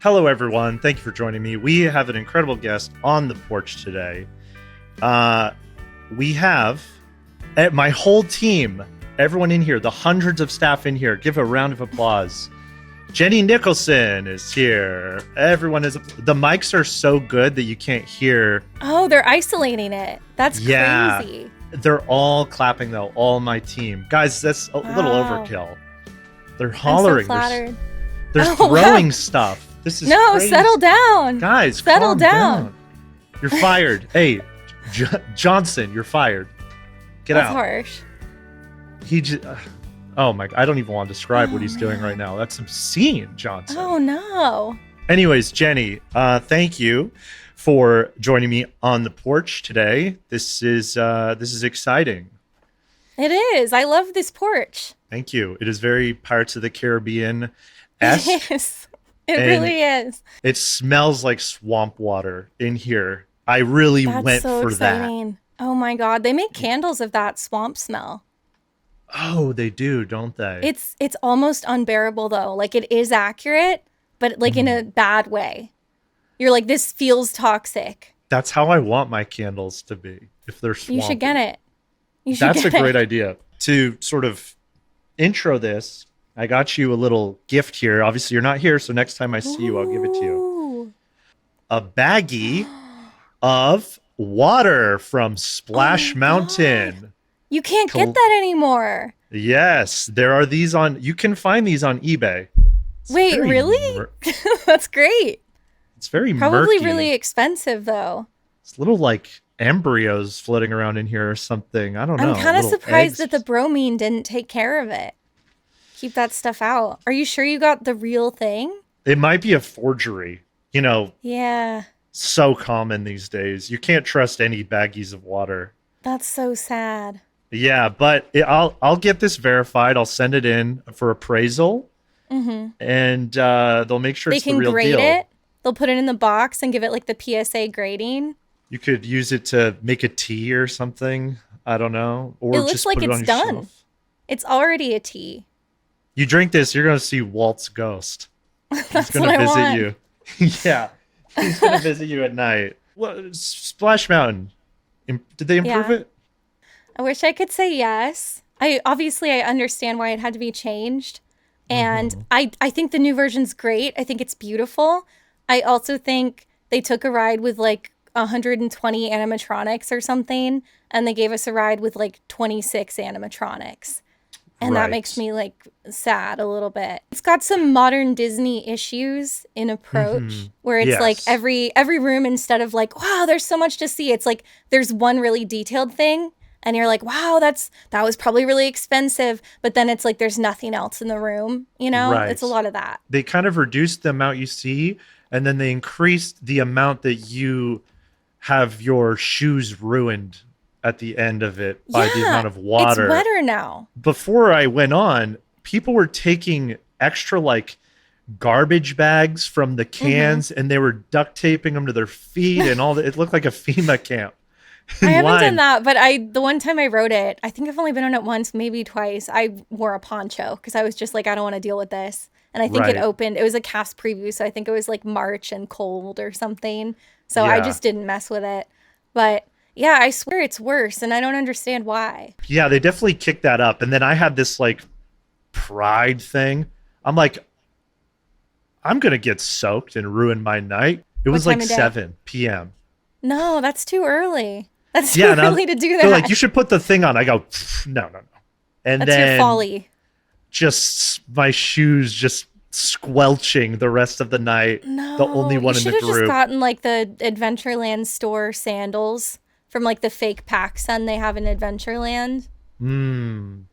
Hello, everyone. Thank you for joining me. We have an incredible guest on the porch today. We have my whole team, everyone in here, the hundreds of staff in here. Give a round of applause. Jenny Nicholson is here. Everyone is. The mics are so good that you can't hear. Oh, they're isolating it. That's crazy. They're all clapping, though. All my team. Guys, that's a little overkill. They're hollering. I'm so flattered. They're throwing stuff. This is crazy. Settle down. Guys, settle calm down. You're fired. Hey, Johnson, you're fired. Get That's out. Harsh. He just. Oh my! I don't even want to describe what he's doing right now. That's obscene, Johnson. Oh no. Anyways, Jenny, thank you for joining me on the porch today. This is exciting. It is. I love this porch. Thank you. It is very Pirates of the Caribbean. It is. It really is. It smells like swamp water in here. I really went so for exciting. That. Oh my God. They make candles of that swamp smell. Oh, they do, don't they? It's almost unbearable though. Like it is accurate, but like in a bad way. You're like, this feels toxic. That's how I want my candles to be. If they're swampy. You should get it. That's a great idea. To sort of intro this, I got you a little gift here. Obviously, you're not here, so next time I see you, I'll give it to you. A baggie of water from Splash Mountain. God. You can't get that anymore. Yes, there are these on. You can find these on eBay. Wait, really? That's great. It's very probably murky. Really expensive though. It's little like embryos floating around in here or something. I don't know. I'm kind of surprised that the bromine didn't take care of it. Keep that stuff out. Are you sure you got the real thing? It might be a forgery. You know. Yeah. So common these days. You can't trust any baggies of water. That's so sad. Yeah, but I'll get this verified. I'll send it in for appraisal, and they'll make sure it's the real deal. They can grade it. They'll put it in the box and give it like the PSA grading. You could use it to make a tea or something. I don't know. Or it looks just like put it it's on your done. shelf. It's already a tea. You drink this, you're going to see Walt's ghost. That's he's going to visit you. Yeah, he's going to visit you at night. Well, Splash Mountain. Did they improve it? I wish I could say yes. I understand why it had to be changed. And I think the new version's great. I think it's beautiful. I also think they took a ride with like 120 animatronics or something, and they gave us a ride with like 26 animatronics. And that makes me like sad a little bit. It's got some modern Disney issues in approach where it's like every room, instead of like, wow, there's so much to see, it's like there's one really detailed thing. And you're like, wow, that was probably really expensive. But then it's like there's nothing else in the room. You know, It's a lot of that. They kind of reduced the amount you see, and then they increased the amount that you have your shoes ruined at the end of it by the amount of water. It's wetter now. Before I went on, people were taking extra like garbage bags from the cans and they were duct taping them to their feet and all that. It looked like a FEMA camp. I haven't done that, but the one time I rode it, I think I've only been on it once, maybe twice. I wore a poncho because I was just like, I don't want to deal with this. And I think it opened. It was a cast preview, so I think it was like March and cold or something. So I just didn't mess with it. But yeah, I swear it's worse, and I don't understand why. Yeah, they definitely kicked that up. And then I had this like pride thing. I'm like, I'm gonna get soaked and ruin my night. It was like 7 p.m. No, that's too early. That's too early to do that. They're like, you should put the thing on. I go, no. And that's then your folly. Just my shoes just squelching the rest of the night. No, the only one in the group. You should have just gotten like the Adventureland store sandals from like the fake PacSun they have in Adventureland.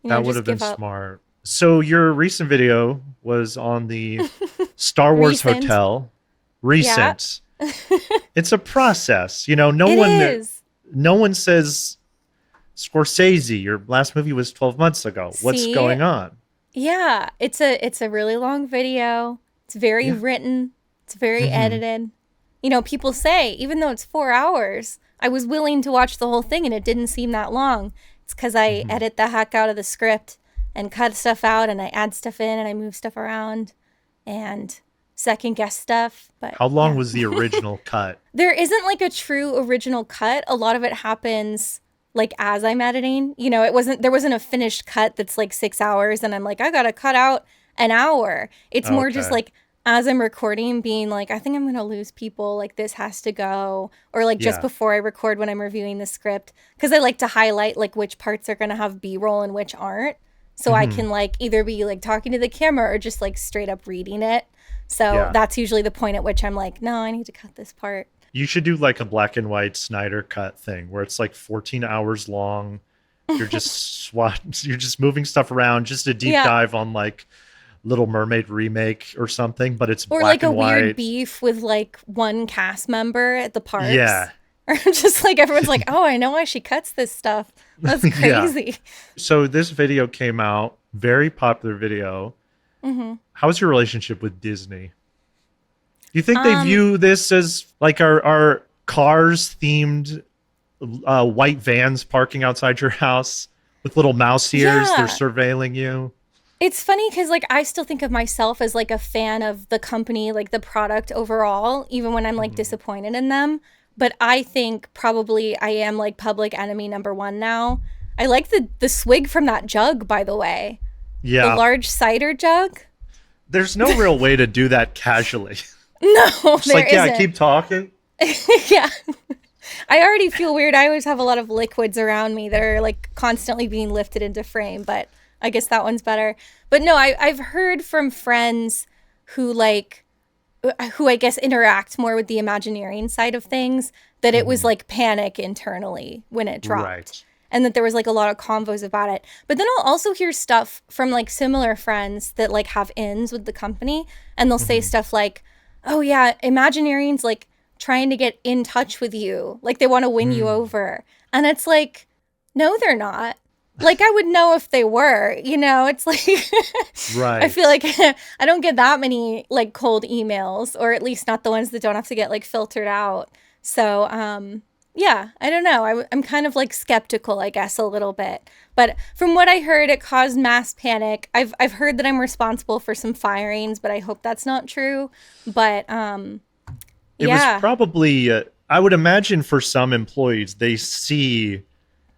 That would have been smart. So your recent video was on the Star Wars Hotel. Recent. Yeah. It's a process. You know, no one says, Scorsese, your last movie was 12 months ago. What's going on? Yeah, it's a really long video. It's very written. It's very edited. You know, people say, even though it's 4 hours, I was willing to watch the whole thing and it didn't seem that long. It's because I edit the heck out of the script and cut stuff out and I add stuff in and I move stuff around. And second guess stuff. But how long was the original cut? There isn't like a true original cut. A lot of it happens like as I'm editing. You know, there wasn't a finished cut that's like 6 hours and I'm like, I gotta cut out an hour. It's more just like as I'm recording being like, I think I'm gonna lose people, like this has to go. Or like just before I record when I'm reviewing the script. Because I like to highlight like which parts are gonna have B-roll and which aren't. So I can like either be like talking to the camera or just like straight up reading it. So that's usually the point at which I'm like, no, I need to cut this part. You should do like a black and white Snyder cut thing where it's like 14 hours long. You're just you're just moving stuff around, just a deep dive on like Little Mermaid remake or something, but it's or black like and white. Or like a weird beef with like one cast member at the parks. Yeah. Or just like everyone's like, oh, I know why she cuts this stuff. That's crazy. So this video came out, very popular video. How's your relationship with Disney? Do you think they view this as like our cars themed white vans parking outside your house with little mouse ears? They're surveilling you. It's funny because like I still think of myself as like a fan of the company, like the product overall, even when I'm like disappointed in them. But I think probably I am like public enemy number one now. I like the swig from that jug, by the way. Yeah. The large cider jug. There's no real way to do that casually. No, just there like, isn't. Keep talking. Yeah. I already feel weird. I always have a lot of liquids around me that are like constantly being lifted into frame, but I guess that one's better. But no, I've heard from friends who I guess interact more with the Imagineering side of things, that it was like panic internally when it dropped. Right. And that there was like a lot of convos about it. But then I'll also hear stuff from like similar friends that like have ins with the company, and they'll say stuff like, oh yeah, Imagineering's like trying to get in touch with you. Like they want to win you over. And it's like, no, they're not. Like I would know if they were, you know, it's like, right. I feel like I don't get that many like cold emails, or at least not the ones that don't have to get like filtered out. So, yeah, I don't know. I'm kind of like skeptical, I guess, a little bit. But from what I heard, it caused mass panic. I've heard that I'm responsible for some firings, but I hope that's not true. But it was probably, I would imagine for some employees, they see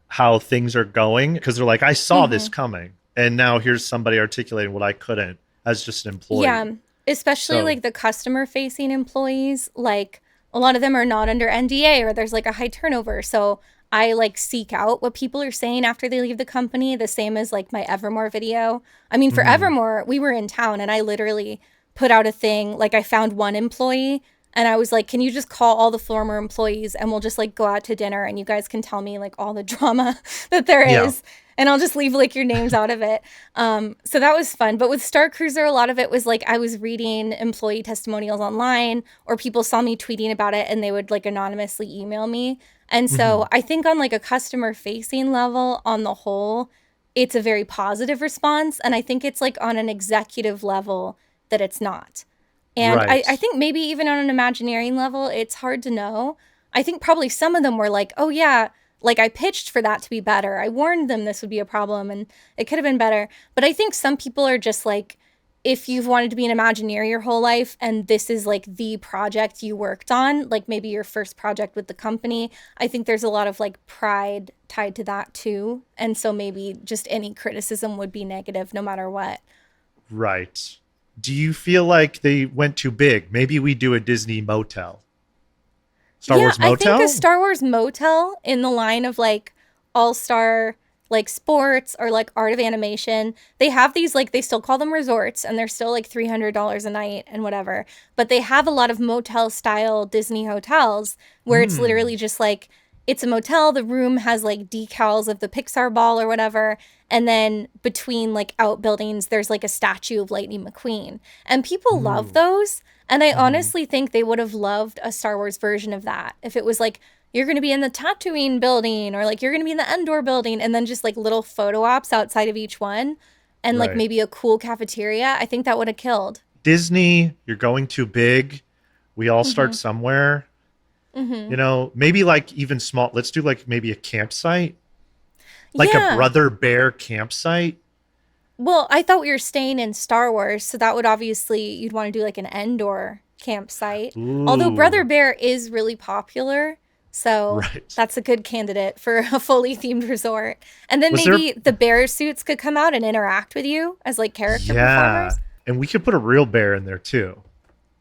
how things are going because they're like, I saw this coming, and now here's somebody articulating what I couldn't as just an employee. Yeah, especially like the customer facing employees, like a lot of them are not under NDA, or there's like a high turnover. So I like seek out what people are saying after they leave the company, the same as like my Evermore video. I mean, for Evermore, we were in town and I literally put out a thing. Like I found one employee and I was like, can you just call all the former employees and we'll just like go out to dinner and you guys can tell me like all the drama that there is. And I'll just leave like your names out of it. So that was fun. But with Star Cruiser, a lot of it was like I was reading employee testimonials online, or people saw me tweeting about it and they would like anonymously email me. And so I think on like a customer facing level, on the whole, it's a very positive response. And I think it's like on an executive level that it's not. And I think maybe even on an Imagineering level, it's hard to know. I think probably some of them were like, oh yeah, like I pitched for that to be better. I warned them this would be a problem and it could have been better. But I think some people are just like, if you've wanted to be an Imagineer your whole life and this is like the project you worked on, like maybe your first project with the company, I think there's a lot of like pride tied to that too. And so maybe just any criticism would be negative no matter what. Right. Do you feel like they went too big? Maybe we do a Disney motel. Star Wars motel? I think a Star Wars motel in the line of like all-star like sports or like art of animation. They have these like, they still call them resorts and they're still like $300 a night and whatever. But they have a lot of motel style Disney hotels where it's literally just like, it's a motel. The room has like decals of the Pixar ball or whatever. And then between like outbuildings, there's like a statue of Lightning McQueen. And people love those. And I honestly think they would have loved a Star Wars version of that. If it was like, you're going to be in the Tatooine building or like you're going to be in the Endor building, and then just like little photo ops outside of each one and like maybe a cool cafeteria. I think that would have killed. Disney, you're going too big. We all start somewhere. You know, maybe like even small. Let's do like maybe a campsite. Like a Brother Bear campsite. Well, I thought we were staying in Star Wars, so that would obviously, you'd want to do like an Endor campsite. Although Brother Ooh, Bear is really popular, so right. that's a good candidate for a fully themed resort. And then Was there? maybe the bear suits could come out and interact with you as like character Yeah. performers. And we could put a real bear in there too.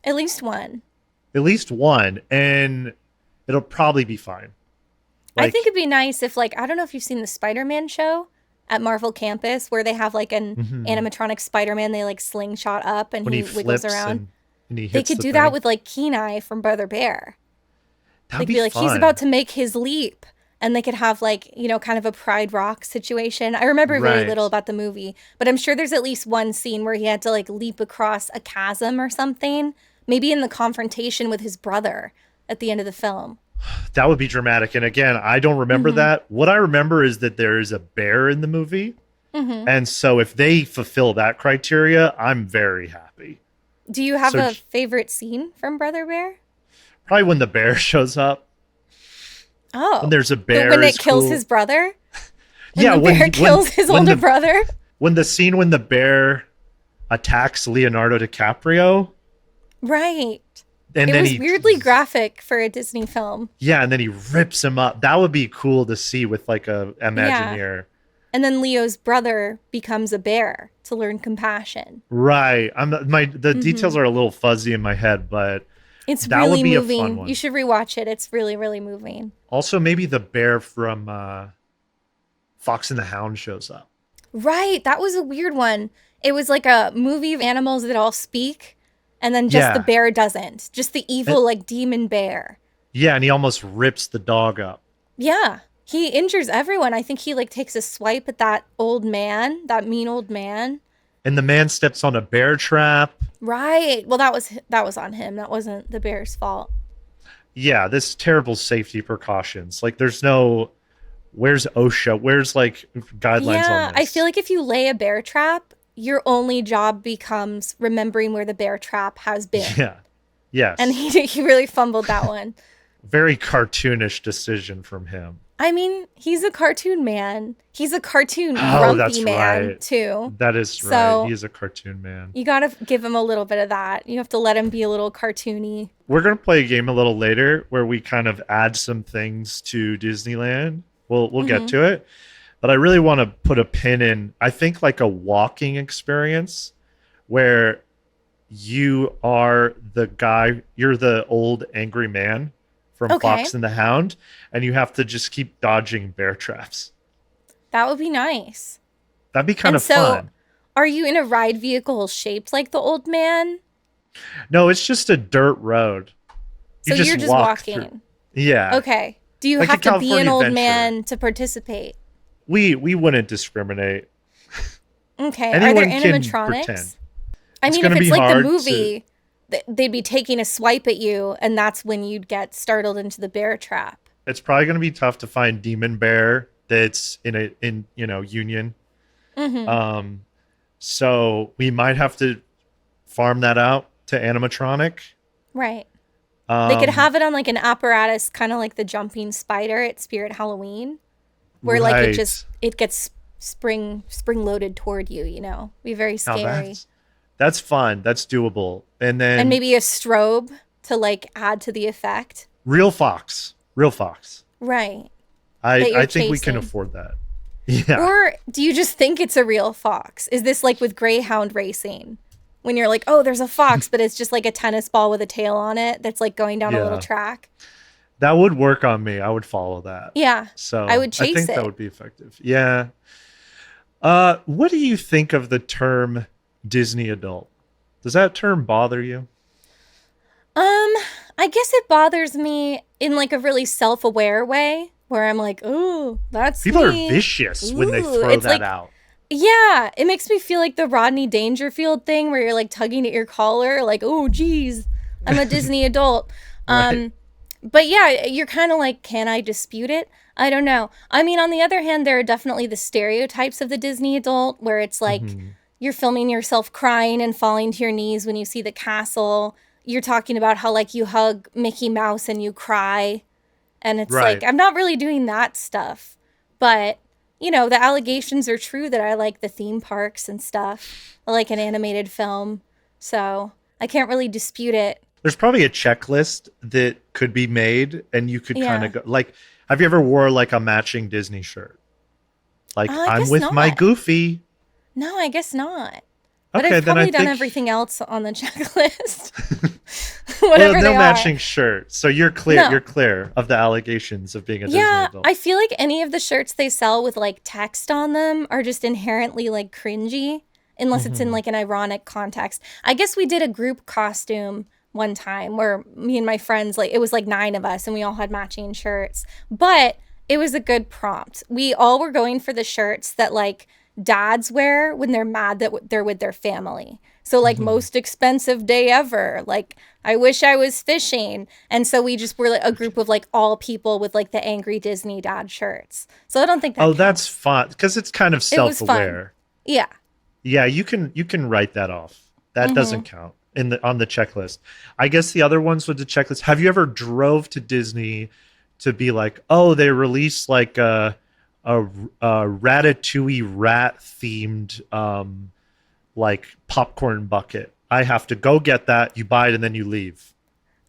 At least one. At least one, and it'll probably be fine. I think Like, it'd be nice if, like, I don't know if you've seen the Spider-Man show at Marvel Campus where they have like an mhm, animatronic Spider-Man they like slingshot up and when he he wiggles flips around. and he They hits could the do that thing. with like Kenai from Brother Bear. That They would could be be like, he's about fun. to make his leap. And they could have like, kind of a Pride Rock situation. I remember very little Right. about the movie, but I'm sure there's at least one scene where he had to like leap across a chasm or something. Maybe in the confrontation with his brother at the end of the film. That would be dramatic. And again, I don't remember Hmm. that. What I remember is that there is a bear in the movie. Hmm. And so if they fulfill that criteria, I'm very happy. Do you have So a favorite scene from Brother Bear? probably when the bear shows up, when Oh, there's a when bear it is kills cool. his brother? When Yeah, the bear kills his when older the brother? when the scene when the bear attacks Leonardo DiCaprio Right. and It then was weirdly graphic for a Disney film. and then he rips him up. That would be cool to see with like a Yeah. Imagineer. And then Leo's brother becomes a bear to learn compassion. Right. The details Hmm. are a little fuzzy in my head, but It's that would really be a fun moving. You one. should rewatch it. It's really, really moving. Also, maybe the bear from Fox and the Hound shows up. Right. That was a weird one. It was like a movie of animals that all speak, and then just the Yeah. bear doesn't. Just the And, evil, like, demon bear. yeah, and he almost rips the dog up. Yeah. He injures everyone. I think he, like, takes a swipe at that old man, that mean old man. And the man steps on a bear trap. Right. Well, that was on him. That wasn't the bear's fault. Yeah, this terrible safety precautions. Like there's no where's OSHA? Where's like guidelines Yeah, on I feel this? like if you lay a bear trap, your only job becomes remembering where the bear trap has been. Yeah. And Yes. he really fumbled that one. Very cartoonish decision from him. I mean, he's a cartoon man. He's a cartoon Oh, that's grumpy man right. too. That is right. So He is a cartoon man. you gotta give him a little bit of that. You have to let him be a little cartoony. We're gonna play a game a little later where we kind of add some things to Disneyland. We'll get Hmm. to it. But I really want to put a pin in, I think like a walking experience where you are the guy, you're the old angry man from Okay, Fox and the Hound, and you have to just keep dodging bear traps. that would be nice. That'd be kind And of so, fun. are you in a ride vehicle shaped like the old man? No, it's just a dirt road. You So you're just walk through. walking. Yeah. Okay. Do you Like a have to be an California old adventure. man to participate? We wouldn't discriminate. Okay. Are there Anyone can pretend. animatronics? I It's mean, going if to it's be like the hard movie, they'd be taking a swipe at you, and that's when you'd get startled into the bear trap. it's probably going to be tough to find demon bear that's in union. Hmm. Um so we might have to farm that out to animatronic. Right. They could Um have it on like an apparatus, kind of like the jumping spider at Spirit Halloween, where like right. it gets spring loaded toward you. Be very Now scary. that's fun. That's doable. And And then maybe a strobe to like add to the effect. real fox. Real fox. Right. I That you're I think we can chasing. afford that. Yeah. Or do you just think it's a real fox? Is this like with greyhound racing? When you're like, oh, there's a fox, but it's just like a tennis ball with a tail on it that's like going down a little Yeah. track. That would work on me. I would follow that. Yeah, So I would I chase think that it. would be effective. Yeah. What do you think of the term Disney adult? Does that term bother you? I guess it bothers me in like a really self-aware way where I'm like, ooh, that's People are me. vicious when they Ooh, throw it's that like, out. yeah, it makes me feel like the Rodney Dangerfield thing where you're like tugging at your collar, like, oh, geez, I'm a Disney adult. Right. But yeah, you're kind of like, can I dispute it? I don't know. I mean, on the other hand, there are definitely the stereotypes of the Disney adult where it's like Mhm. you're filming yourself crying and falling to your knees when you see the castle. You're talking about how like you hug Mickey Mouse and you cry. And it's like, Right. I'm not really doing that stuff. But the allegations are true that I like the theme parks and stuff. I like an animated film. So I can't really dispute it. There's probably a checklist that could be made, and you could kind Yeah. of go like, have you ever wore like a matching Disney shirt? Like, I I'm guess with my not. Goofy. No, I guess not. But Okay, I've then I probably done think everything else on the checklist. well, Whatever no they are. matching shirt. So you're clear. You're No. clear of the allegations of being a Disney Yeah, adult. I feel like any of the shirts they sell with like text on them are just inherently like cringy unless it's in Hmm. like an ironic context. I guess we did a group costume one time where me and my friends, like it was like 9 of us and we all had matching shirts. But it was a good prompt. We all were going for the shirts that like dads wear when they're mad that they're with their family. So like Hmm. most expensive day ever. Like I wish I was fishing. And so we just were like a group of like all people with like the angry Disney dad shirts. So I don't think that Oh, that's counts. fun because it's kind of It was fun. self-aware. Yeah. Yeah, you can write that off. That doesn't Mhm. count in the on the checklist. I guess the other ones with the checklist. Have you ever drove to Disney to be like, oh, they released like a Ratatouille rat themed like popcorn bucket. I have to go get that. You buy it and then you leave.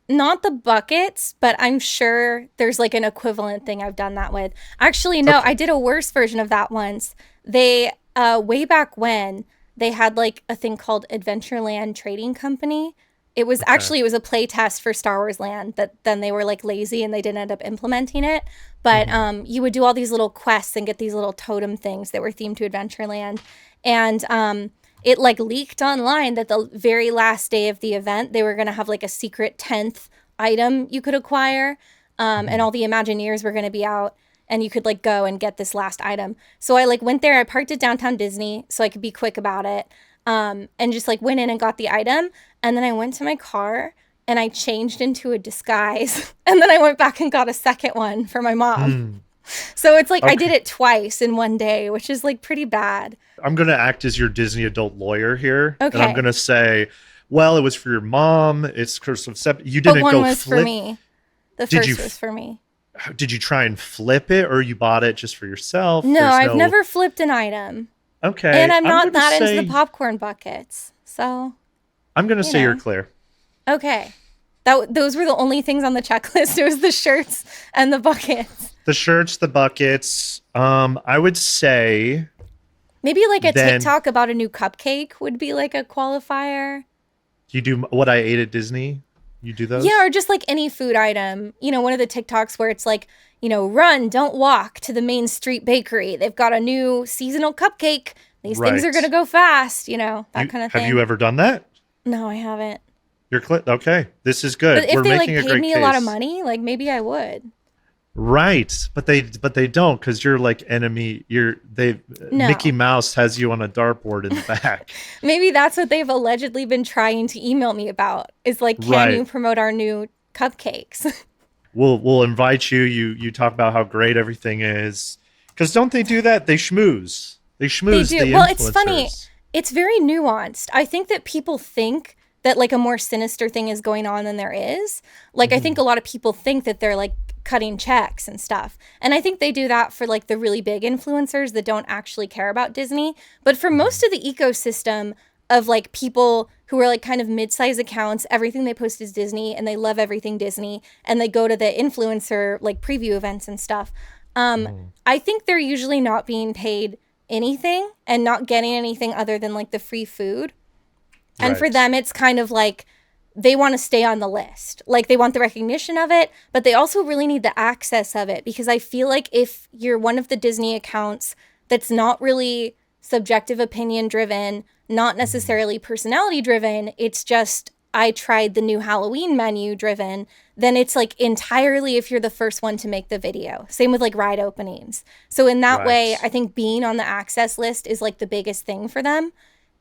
Not the buckets, but I'm sure there's like an equivalent thing I've done that with. Actually, no, Okay. I did a worse version of that once. They way back when they had like a thing called Adventureland Trading Company. Okay. It was a play test for Star Wars Land that then they were like lazy and they didn't end up implementing it. But Hmm. you would do all these little quests and get these little totem things that were themed to Adventureland. And it like leaked online that the very last day of the event they were going to have like a secret 10th item you could acquire, and Hmm. all the Imagineers were going to be out and you could like go and get this last item. So I like went there, I parked at downtown Disney so I could be quick about it, and just like went in and got the item, and then I went to my car and I changed into a disguise and then I went back and got a second one for my mom. Hmm. So it's like I did Okay. it twice in one day, which is like pretty bad. I'm going to act as your Disney adult lawyer here, and I'm going Okay. to say, well, it was for your mom. It's curse of you But didn't one go was for flip. me. The Did you first was for me. did you try and flip it, or you bought it just for yourself? No, There's I've no. never flipped an item. And Okay, I'm not that into the popcorn buckets. So, I'm going to you say you're know. clear. Okay. Those were the only things on the checklist. It was the shirts and the buckets. The shirts, the buckets. I would say Maybe like a then TikTok about a new cupcake would be like a qualifier. you do what I ate at Disney. You do Yeah, those. or just like any food item. One of the TikToks where it's like, run, don't walk to the main street bakery. They've got a new seasonal cupcake. These things are going to Right. go fast, that You kind of have you thing. ever done that? No, I haven't. You're clear. Okay, this is But good. if We're they like making a paid great me a lot of case. money, like maybe I would. Right, but they don't because you're like enemy. They Mickey No. Mouse has you on a dartboard in the back. Maybe that's what they've allegedly been trying to email me about is like, can you Right. promote our new cupcakes? We'll invite you. You talk about how great everything is. Because don't they do that? They schmooze. They They schmooze do. the Well, it's funny. influencers. It's very nuanced. I think that people think that like a more sinister thing is going on than there is. Like, I think Hmm. a lot of people think that they're like cutting checks and stuff. And I think they do that for like the really big influencers that don't actually care about Disney. But for Hmm. most of the ecosystem of like people who are like kind of mid-size accounts, everything they post is Disney and they love everything Disney and they go to the influencer like preview events and stuff. Um, Hmm. I think they're usually not being paid anything and not getting anything other than like the free food. And for Right. them, it's kind of like they want to stay on the list. Like they want the recognition of it, but they also really need the access of it because I feel like if you're one of the Disney accounts that's not really subjective opinion driven, not Hmm. necessarily personality driven, it's just I tried the new Halloween menu driven, then it's like entirely if you're the first one to make the video. Same with like ride openings. So in that way, Right. I think being on the access list is like the biggest thing for them.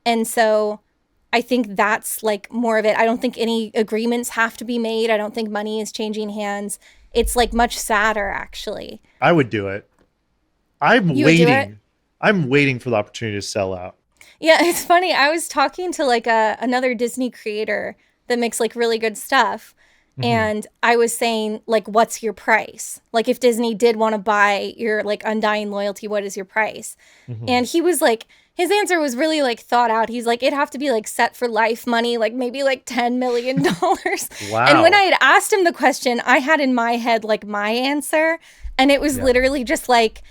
And so I think that's like more of it. I don't think any agreements have to be made. I don't think money is changing hands. It's like much sadder actually. I would do it. I'm You would do it? waiting. I'm waiting for the opportunity to sell out. Yeah, it's funny. I was talking to like another Disney creator that makes like really good stuff. And I was saying, like, what's your price? Like, if Disney did want to buy your, like, undying loyalty, what is your price? And he was like, his answer was really, like, thought out. He's like, it'd have to be, like, set for life money, like, maybe, like, $10 million. Wow. And when I had asked him the question, I had in my head, like, my answer. And it was literally just, like,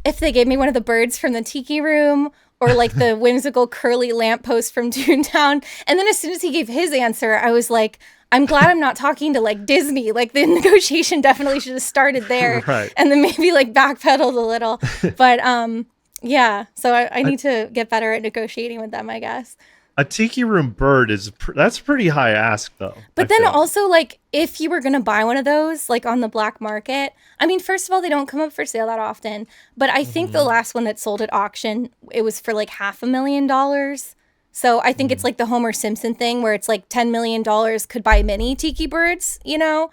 if they gave me one of the birds from the Tiki Room or, like, the whimsical curly lamppost from Toontown. And then as soon as he gave his answer, I was like, I'm glad I'm not talking to, like, Disney. Like, the negotiation definitely should have started there. Right. And then maybe, like, backpedaled a little. But, yeah. So I need to get better at negotiating with them, I guess. A Tiki Room bird that's a pretty high ask, though. But then also, like, if you were going to buy one of those, like, on the black market, I mean, first of all, they don't come up for sale that often. But I think the last one that sold at auction, it was for, like, $500,000. So I think it's like the Homer Simpson thing where it's like $10 million could buy many tiki birds, you know?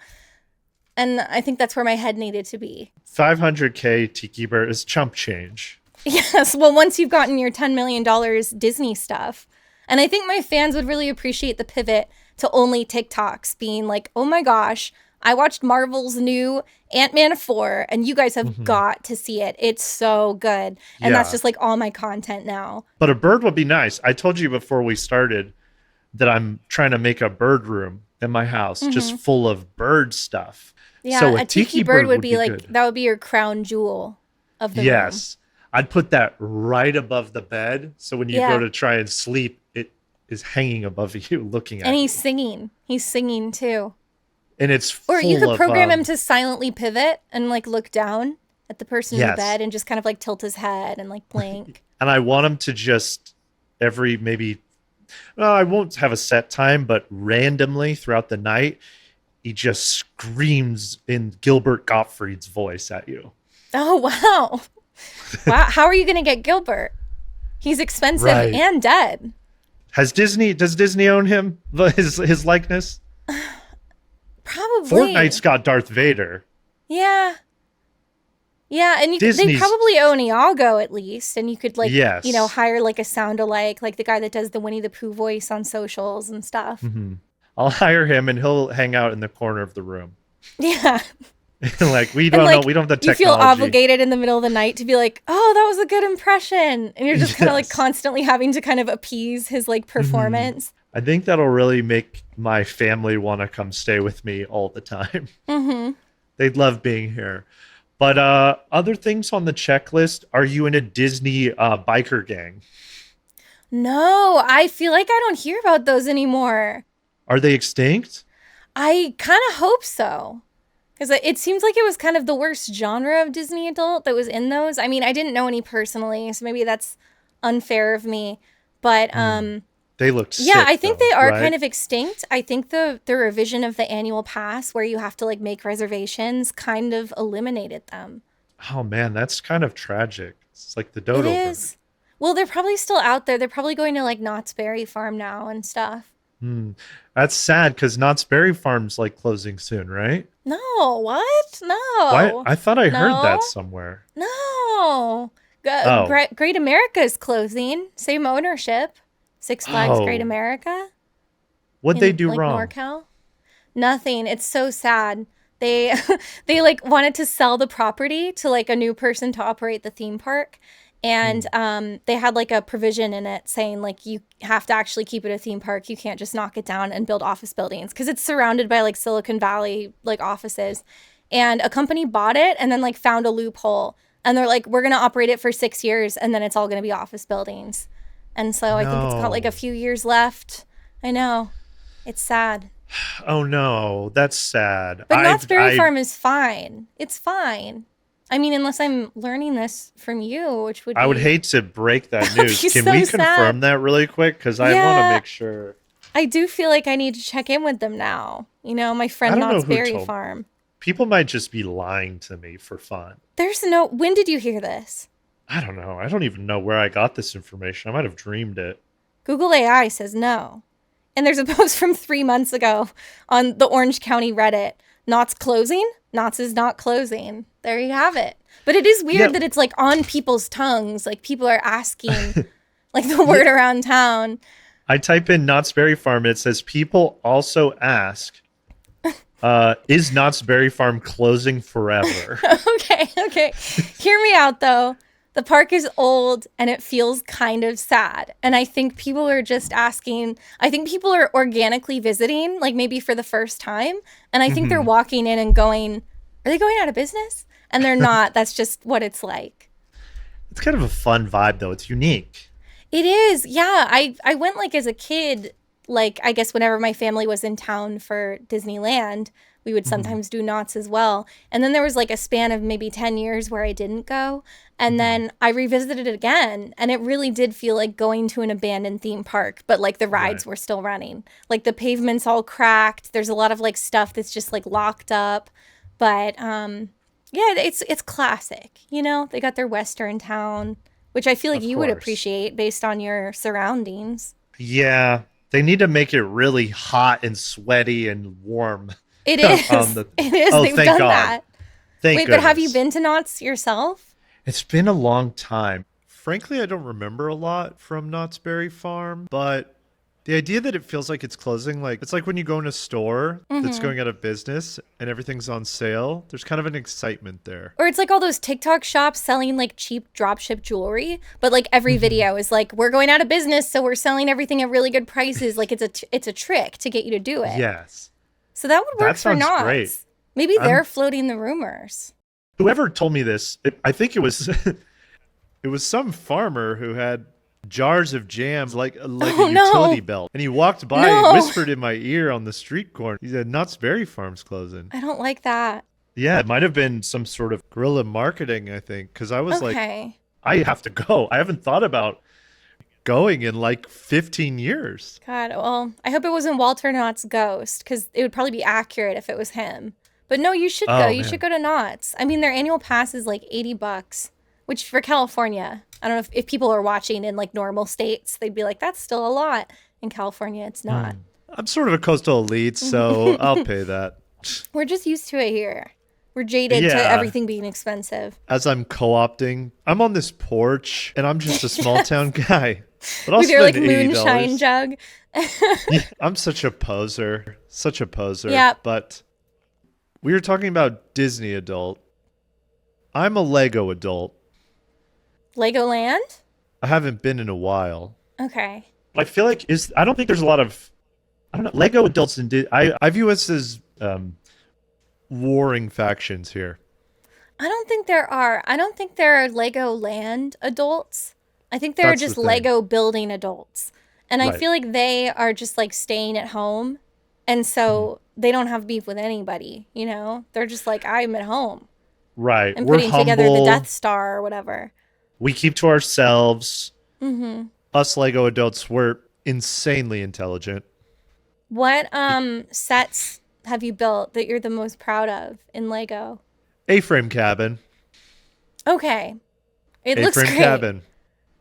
And I think that's where my head needed to be. 500K tiki bird is chump change. Yes. Well, once you've gotten your $10 million Disney stuff. And I think my fans would really appreciate the pivot to only TikToks being like, oh my gosh, I watched Marvel's new Ant-Man 4 and you guys have got to see it. It's so good. And that's just like all my content now. But a bird would be nice. I told you before we started that I'm trying to make a bird room in my house just full of bird stuff. Yeah, so a tiki bird would be like, good. That would be your crown jewel of the room. Yes. I'd put that right above the bed. So when you go to try and sleep, it is hanging above you looking at you. And he's singing. He's singing too. And it's full Or you could program of, him to silently pivot and like look down at the person in the bed and just kind of like tilt his head and like blink. And I want him to just I won't have a set time, but randomly throughout the night, he just screams in Gilbert Gottfried's voice at you. Oh, wow. Wow. How are you going to get Gilbert? He's expensive and dead. Does Disney own him? His likeness? Probably. Fortnite's got Darth Vader. Yeah. Yeah, and they probably own Iago at least, and you could like, hire like a sound-alike, like the guy that does the Winnie the Pooh voice on socials and stuff. I'll hire him, and he'll hang out in the corner of the room. Yeah. Like we don't know, we don't have the technology. You feel obligated in the middle of the night to be like, oh, that was a good impression, and you're just kind of like constantly having to kind of appease his like performance. I think that'll really make my family want to come stay with me all the time. They'd love being here. But other things on the checklist, are you in a Disney biker gang? No, I feel like I don't hear about those anymore. Are they extinct? I kind of hope so. Because it seems like it was kind of the worst genre of Disney adult that was in those. I mean, I didn't know any personally, so maybe that's unfair of me. But they look sick, I think they are right? kind of extinct. I think the revision of the annual pass where you have to like make reservations kind of eliminated them. Oh man, that's kind of tragic. It's like the dodo It is. bird. Well, they're probably still out there. They're probably going to like Knott's Berry Farm now and stuff. That's sad because Knott's Berry Farm's like closing soon, right? No, what? No. What? I thought I heard that somewhere. No. Great America is closing. Same ownership. Six Flags Great America. What'd they do wrong? NorCal? Nothing. It's so sad. They like wanted to sell the property to like a new person to operate the theme park. And they had like a provision in it saying like you have to actually keep it a theme park. You can't just knock it down and build office buildings because it's surrounded by like Silicon Valley like offices. And a company bought it and then like found a loophole. And they're like, we're going to operate it for 6 years and then it's all going to be office buildings. And so I think it's got like a few years left. I know. It's sad. Oh no, that's sad. But Knott's Berry Farm is fine. It's fine. I mean, unless I'm learning this from you, which would be... I would hate to break that news. Can we confirm that really quick? Because I want to make sure. I do feel like I need to check in with them now. You know, my friend Knott's Berry Farm. People might just be lying to me for fun. When did you hear this? I don't know. I don't even know where I got this information. I might have dreamed it. Google AI says no. And there's a post from 3 months ago on the Orange County Reddit. Knott's closing? Knott's is not closing. There you have it. But it is weird that it's like on people's tongues. Like people are asking like the word around town. I type in Knott's Berry Farm and it says people also ask Is Knott's Berry Farm closing forever? Okay. Hear me out though. The park is old and it feels kind of sad. And I think people are just asking, I think people are organically visiting, like maybe for the first time. And I think they're walking in and going, are they going out of business? And they're not. That's just what it's like. It's kind of a fun vibe though. It's unique. It is. Yeah. I went like as a kid, like I guess whenever my family was in town for Disneyland, we would sometimes do Knott's as well. And then there was like a span of maybe 10 years where I didn't go. And then I revisited it again. And it really did feel like going to an abandoned theme park, but like the rides were still running. Like the pavement's all cracked. There's a lot of like stuff that's just like locked up. But yeah, it's classic. You know, they got their Western town, which I feel like you would appreciate based on your surroundings. Yeah. They need to make it really hot and sweaty and warm. It is. It is. Oh, They've thank done God. that. Thank Wait, goodness. but have you been to Knott's yourself? It's been a long time. Frankly, I don't remember a lot from Knott's Berry Farm, but the idea that it feels like it's closing, like it's like when you go in a store that's going out of business and everything's on sale. There's kind of an excitement there. Or it's like all those TikTok shops selling like cheap dropship jewelry, but like every video is like, we're going out of business, so we're selling everything at really good prices. Like it's a trick to get you to do it. Yes. So that would work for Knott's. Great. Maybe they're floating the rumors. Whoever told me this, I think it was it was some farmer who had jars of jams like a utility belt, and he walked by and whispered in my ear on the street corner. He said, "Knott's Berry Farm's closing." I don't like that. Yeah, it might have been some sort of guerrilla marketing, I think, because I was like, I have to go. I haven't thought about going in like 15 years. God, well, I hope it wasn't Walter Knott's ghost, because it would probably be accurate if it was him. But no, you should go. You should go to Knott's. I mean, their annual pass is like $80, which for California, I don't know if people are watching in like normal states, they'd be like, that's still a lot. In California, it's not. I'm sort of a coastal elite, so I'll pay that. We're just used to it here. We're jaded to everything being expensive. As I'm co-opting, I'm on this porch, and I'm just a small town guy. But I'll with your like spend $80. moonshine jug. Yeah, I'm such a poser. Such a poser. Yeah. But we were talking about Disney adult. I'm a Lego adult. Legoland? I haven't been in a while. Okay. I feel like I don't think there's a lot of, I don't know, Lego adults and I view us as warring factions here. I don't think there are. I don't think there are Legoland adults. I think there are just Lego building adults. And I feel like they are just like staying at home. And so they don't have beef with anybody, you know? They're just like, I'm at home. Right. And We're putting humble. together the Death Star or whatever. We keep to ourselves. Us Lego adults, we're insanely intelligent. What sets have you built that you're the most proud of in Lego? A-frame cabin. Okay. It looks great. A-frame cabin.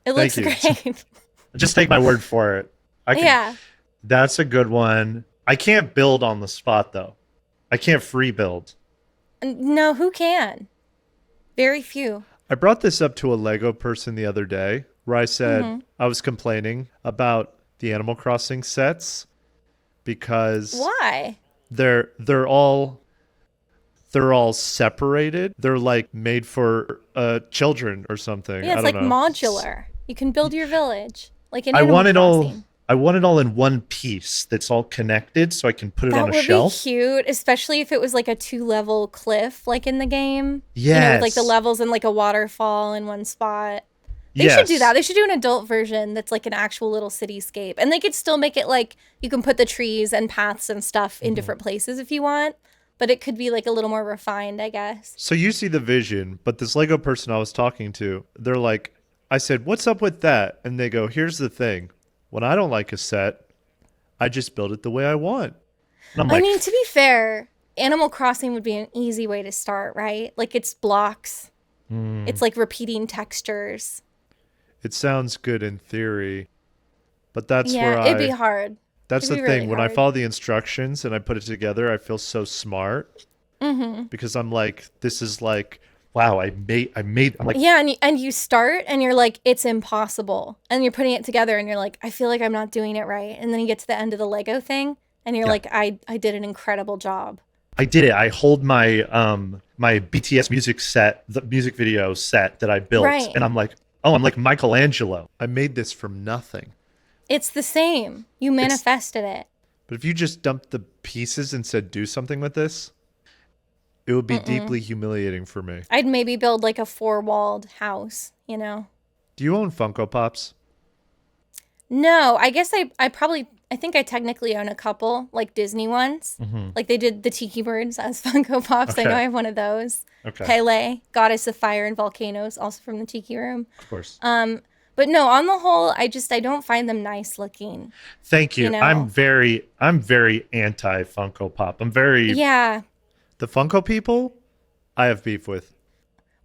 It looks great. Just take my word for it. Yeah. That's a good one. I can't build on the spot, though. I can't free build. No, who can? Very few. I brought this up to a Lego person the other day where I said I was complaining about the Animal Crossing sets because why? They're all separated. They're like made for children or something. Yeah, it's I don't like know. Modular. You can build your village like in Animal Crossing. I want it all in one piece that's all connected so I can put it on a shelf. That would be cute, especially if it was like a 2-level cliff like in the game. Yes. You know, with like the levels and like a waterfall in one spot. They should do that. They should do an adult version that's like an actual little cityscape. And they could still make it like you can put the trees and paths and stuff in different places if you want. But it could be like a little more refined, I guess. So you see the vision, but this Lego person I was talking to, they're like, I said, what's up with that? And they go, here's the thing. When I don't like a set, I just build it the way I want. And I'm like, I mean, to be fair, Animal Crossing would be an easy way to start, right? Like it's blocks. It's like repeating textures. It sounds good in theory, but that's where it'd be hard. That's the thing. Really when I follow the instructions and I put it together, I feel so smart because I'm like, this is like, wow, I'm like, yeah. And you start and you're like, it's impossible. And you're putting it together and you're like, I feel like I'm not doing it right. And then you get to the end of the Lego thing and you're like, I did an incredible job. I did it. I hold my my BTS the music video set that I built, Right. and I'm like, oh, I'm like Michelangelo. I made this from nothing. It's the same. You It's manifested it. But if you just dumped the pieces and said do something with this, it would be Mm-mm. deeply humiliating for me. I'd maybe build like a four-walled house, you know? Do you own Funko Pops? No, I guess I probably, I think I technically own a couple, like Disney ones. Mm-hmm. Like they did the Tiki Birds as Funko Pops. I know Okay. I have one of those. Okay. Pele, Goddess of Fire and Volcanoes, also from the Tiki Room. Of course. But no, on the whole, I don't find them nice looking. Thank you. You know? I'm very anti Funko Pop. Yeah. The Funko people I have beef with.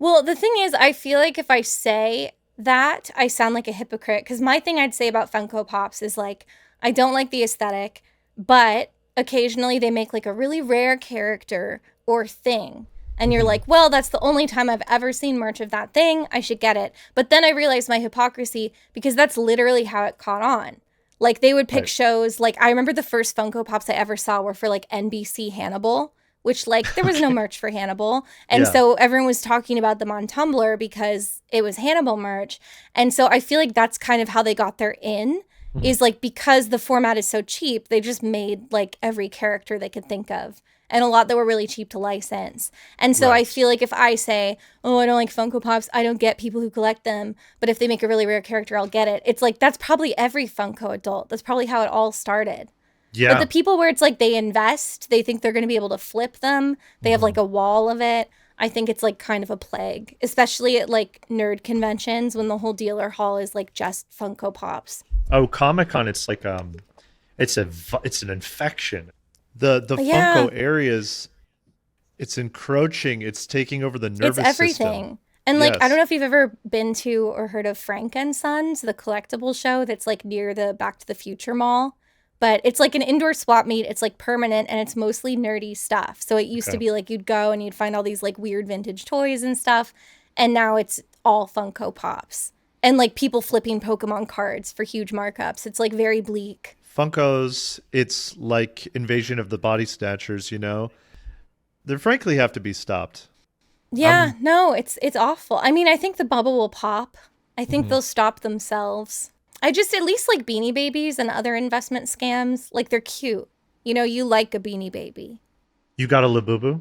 Well, the thing is, I feel like if I say that, I sound like a hypocrite. Because my thing I'd say about Funko Pops is like, I don't like the aesthetic, but occasionally they make like a really rare character or thing. And you're Mm-hmm. like, well, that's the only time I've ever seen merch of that thing. I should get it. But then I realized my hypocrisy because that's literally how it caught on. Like they would pick Right. shows. Like I remember the first Funko Pops I ever saw were for like NBC Hannibal, which like there was no Okay. merch for Hannibal. And Yeah. so everyone was talking about them on Tumblr because it was Hannibal merch. And so I feel like that's kind of how they got their in Mhm. is like because the format is so cheap, they just made like every character they could think of. And a lot that were really cheap to license. And so I Right. feel like if I say, oh, I don't like Funko Pops, I don't get people who collect them. But if they make a really rare character, I'll get it. It's like, that's probably every Funko adult. That's probably how it all started. But Yeah. the people where it's like they invest, they think they're going to be able to flip them. They have Hmm. like a wall of it. I think it's like kind of a plague, especially at like nerd conventions when the whole dealer hall is like just Funko Pops. Oh, Comic Con. It's like it's an infection. The Yeah, Funko areas. It's encroaching. It's taking over the it's nervous system. everything. And like, I don't Yes. know if you've ever been to or heard of Frank and Sons, the collectible show that's like near the Back to the Future Mall. But it's like an indoor swap meet. It's like permanent and it's mostly nerdy stuff. So it used to Okay. be like you'd go and you'd find all these like weird vintage toys and stuff. And now it's all Funko Pops. And like people flipping Pokemon cards for huge markups. It's like very bleak. Funkos. It's like Invasion of the Body Snatchers. They frankly have to be stopped. Yeah, I'm. no, it's awful. I mean, I think the bubble will pop. I think Mhm. they'll stop themselves. I just at least like Beanie Babies and other investment scams. Like they're cute. You know, you like a Beanie Baby. You got a Labubu?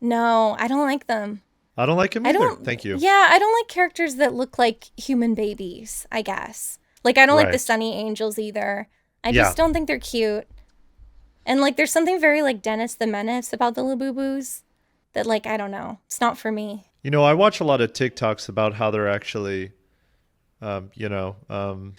No, I don't like them. I don't like him I either. don't, Thank you. yeah, I don't like characters that look like human babies, I guess. Like, I don't like the Right. Sunny Angels either. I Yeah. just don't think they're cute. And, like, there's something very, like, Dennis the Menace about the Labubus that, like, I don't know. It's not for me. I watch a lot of TikToks about how they're actually, um, you know, um,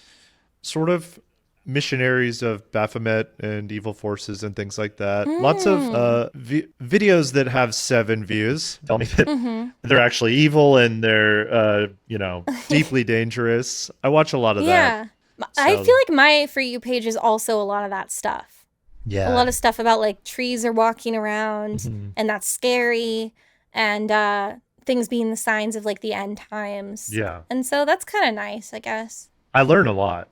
sort of missionaries of Baphomet and evil forces and things like that. Lots of Mm. videos that have 7 views tell me that Mm-hmm. they're actually evil and they're, deeply dangerous. I watch a lot of that. Yeah. I So, feel like my For You page is also a lot of that stuff. A yeah. lot of stuff about, like, trees are walking around Mhm. and that's scary and things being the signs of, like, the end times. Yeah. And so that's kind of nice, I guess. I learn a lot.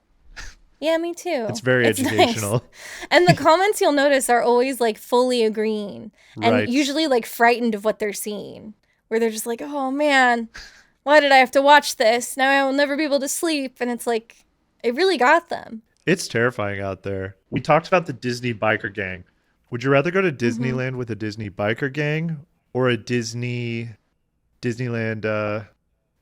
Yeah, me too. It's very It's nice. educational. And the comments you'll notice are always like fully agreeing and Right. usually like frightened of what they're seeing, where they're just like, oh man, why did I have to watch this? Now I will never be able to sleep. And it's like, it really got them. It's terrifying out there. We talked about the Disney biker gang. Would you rather go to Hmm. Disneyland with a Disney biker gang or a Disneyland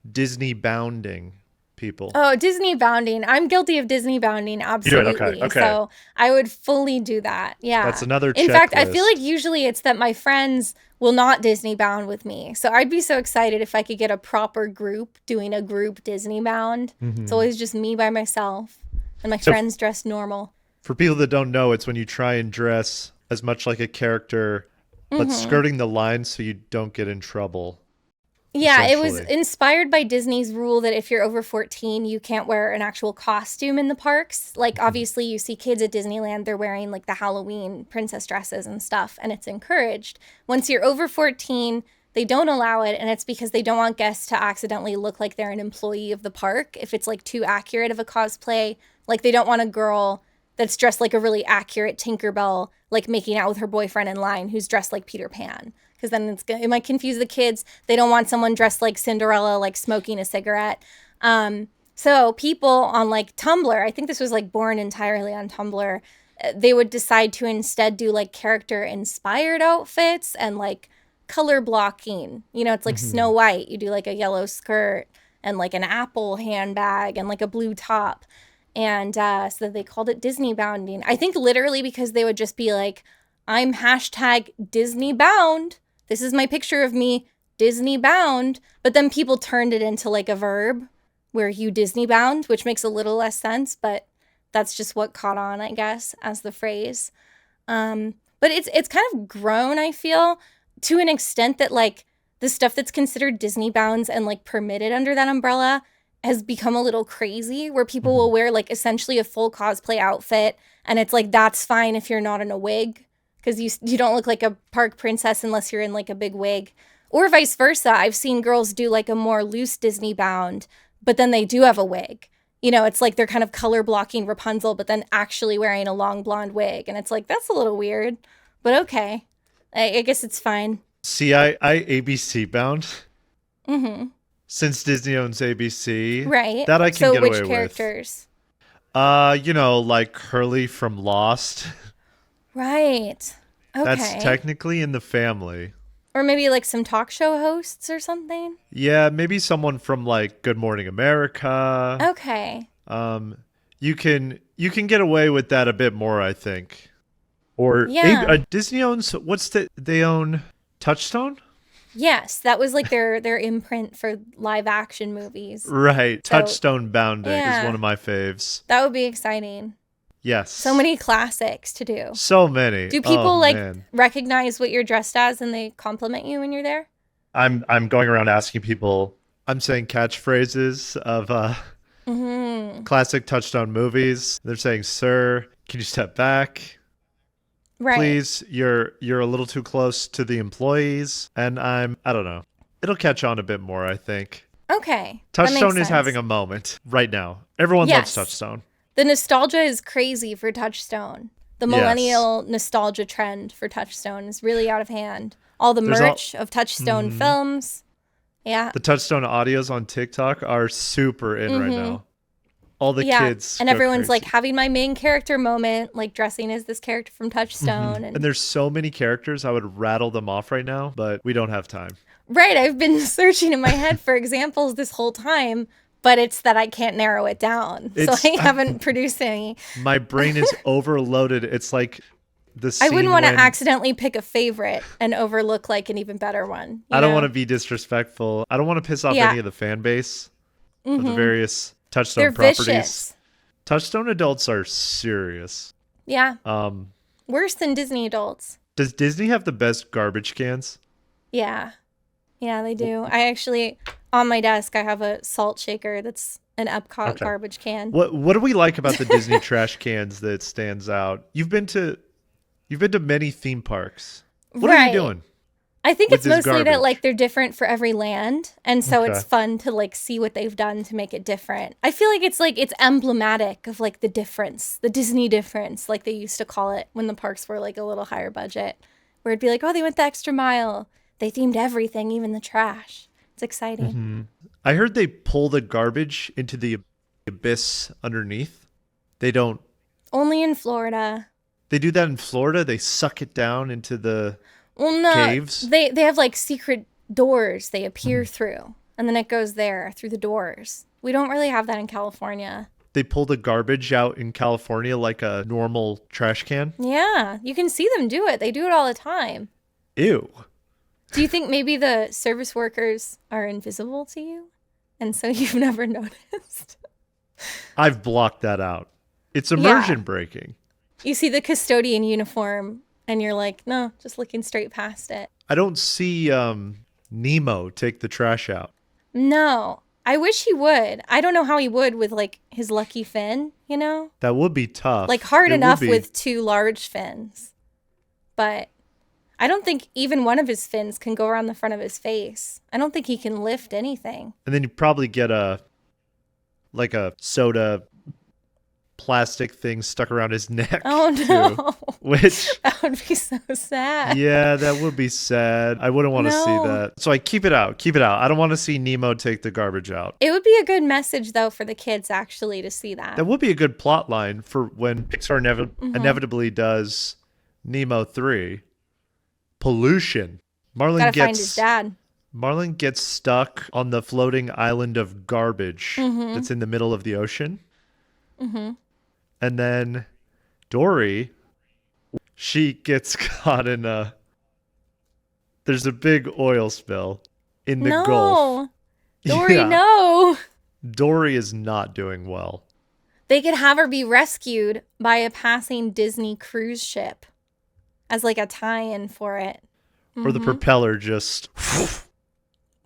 Disney bounding people? Oh, Disney bounding. I'm guilty of Disney bounding, You do it. Okay. absolutely. Okay. So I would fully do that. That's Yeah. another In fact, I feel like checklist. usually it's that my friends will not Disney bound with me. So I'd be so excited if I could get a proper group doing a group Disney bound. It's Hmm. always just me by myself and my So friends dressed normal. for people that don't know, it's when you try and dress as much like a character, but Hmm. skirting the line so you don't get in trouble, Yeah, it was essentially. inspired by Disney's rule that if you're over 14, you can't wear an actual costume in the parks. Like, Mhm. obviously, you see kids at Disneyland, they're wearing like the Halloween princess dresses and stuff, and it's encouraged. Once you're over 14, they don't allow it, and it's because they don't want guests to accidentally look like they're an employee of the park if it's like too accurate of a cosplay. Like, they don't want a girl that's dressed like a really accurate Tinkerbell, like making out with her boyfriend in line who's dressed like Peter Pan. Because then it might confuse the kids. They don't want someone dressed like Cinderella, like smoking a cigarette. So people on like Tumblr, I think this was like born entirely on Tumblr, they would decide to instead do like character inspired outfits and like color blocking. You know, it's like Snow White. You do like a yellow skirt and like an apple handbag and like a blue top. And so they called it Disney bounding. I think literally because they would just be like, I'm hashtag Disney bound. This is my picture of me Disney bound. But then people turned it into like a verb where you Disney bound, which makes a little less sense, but that's just what caught on, I guess, as the phrase. But it's kind of grown, I feel, to an extent that like the stuff that's considered Disney bounds and like permitted under that umbrella has become a little crazy, where people will wear like essentially a full cosplay outfit, and it's like that's fine if you're not in a wig because you don't look like a park princess unless you're in like a big wig, or vice versa. I've seen girls do like a more loose Disney bound, but then they do have a wig. You know, it's like they're kind of color blocking Rapunzel, but then actually wearing a long blonde wig, and it's like that's a little weird, but okay, I guess it's fine. See, I ABC bound. Since Disney owns ABC, right? That I can get away with. So which characters? You know, like Curly from Lost. Right. Okay. That's technically in the family. Or maybe like some talk show hosts or something. Yeah, maybe someone from like Good Morning America. Okay. You can get away with that a bit more, I think. Or Disney owns they own Touchstone? Yes, that was like their imprint for live action movies. Right. So, Touchstone bounding is one of my faves. That would be exciting. Yes. So many classics to do. So many. Do people recognize what you're dressed as and they compliment you when you're there? I'm going around asking people. I'm saying catchphrases of classic Touchstone movies. They're saying, "Sir, can you step back? Right. Please, you're a little too close to the employees." And I don't know. It'll catch on a bit more, I think. Okay. Touchstone is having a moment right now. Everyone loves Touchstone. The nostalgia is crazy for Touchstone. The millennial nostalgia trend for Touchstone is really out of hand. All the merch of Touchstone films. Yeah. The Touchstone audios on TikTok are super in right now. All the kids. And everyone's like having my main character moment, like dressing as this character from Touchstone. And there's so many characters, I would rattle them off right now, but we don't have time. Right. I've been searching in my head for examples this whole time, but it's that I can't narrow it down. So I haven't produced any. My brain is overloaded. It's like the scene I wouldn't want to accidentally pick a favorite and overlook like an even better one. I don't want to be disrespectful. I don't want to piss off any of the fan base of the various Touchstone properties. Vicious. Touchstone adults are serious. Yeah. Worse than Disney adults. Does Disney have the best garbage cans? Yeah. Yeah, they do. I actually, on my desk, I have a salt shaker that's an Epcot garbage can. What do we like about the Disney trash cans that stands out? You've been to many theme parks. What are you doing? I think it's mostly that like they're different for every land, and so it's fun to like see what they've done to make it different. I feel like it's emblematic of like the difference, the Disney difference, like they used to call it when the parks were like a little higher budget, where it'd be like, oh, they went the extra mile. They themed everything, even the trash. It's exciting. I heard they pull the garbage into the abyss underneath. They don't. Only in Florida. They do that in Florida? They suck it down into the caves? They have like secret doors they appear through, and then it goes there through the doors. We don't really have that in California. They pull the garbage out in California like a normal trash can? Yeah, you can see them do it. They do it all the time. Ew. Do you think maybe the service workers are invisible to you? And so you've never noticed? I've blocked that out. It's immersion breaking. You see the custodian uniform and you're like, no, just looking straight past it. I don't see Nemo take the trash out. No. I wish he would. I don't know how he would with like his lucky fin, you know? That would be tough. Like hard enough with two large fins. But I don't think even one of his fins can go around the front of his face. I don't think he can lift anything. And then you probably get a soda plastic things stuck around his neck. Oh too, no. which That would be so sad. yeah, that would be sad. I wouldn't want to see that. So I keep it out. Keep it out. I don't want to see Nemo take the garbage out. It would be a good message though for the kids actually to see that. That would be a good plot line for when Pixar inevitably does Nemo 3. Pollution. Gotta find his dad. Marlin gets stuck on the floating island of garbage that's in the middle of the ocean. And then Dory, she gets caught in there's a big oil spill in the Gulf. Dory, no. Dory is not doing well. They could have her be rescued by a passing Disney cruise ship as like a tie-in for it. Or the propeller just...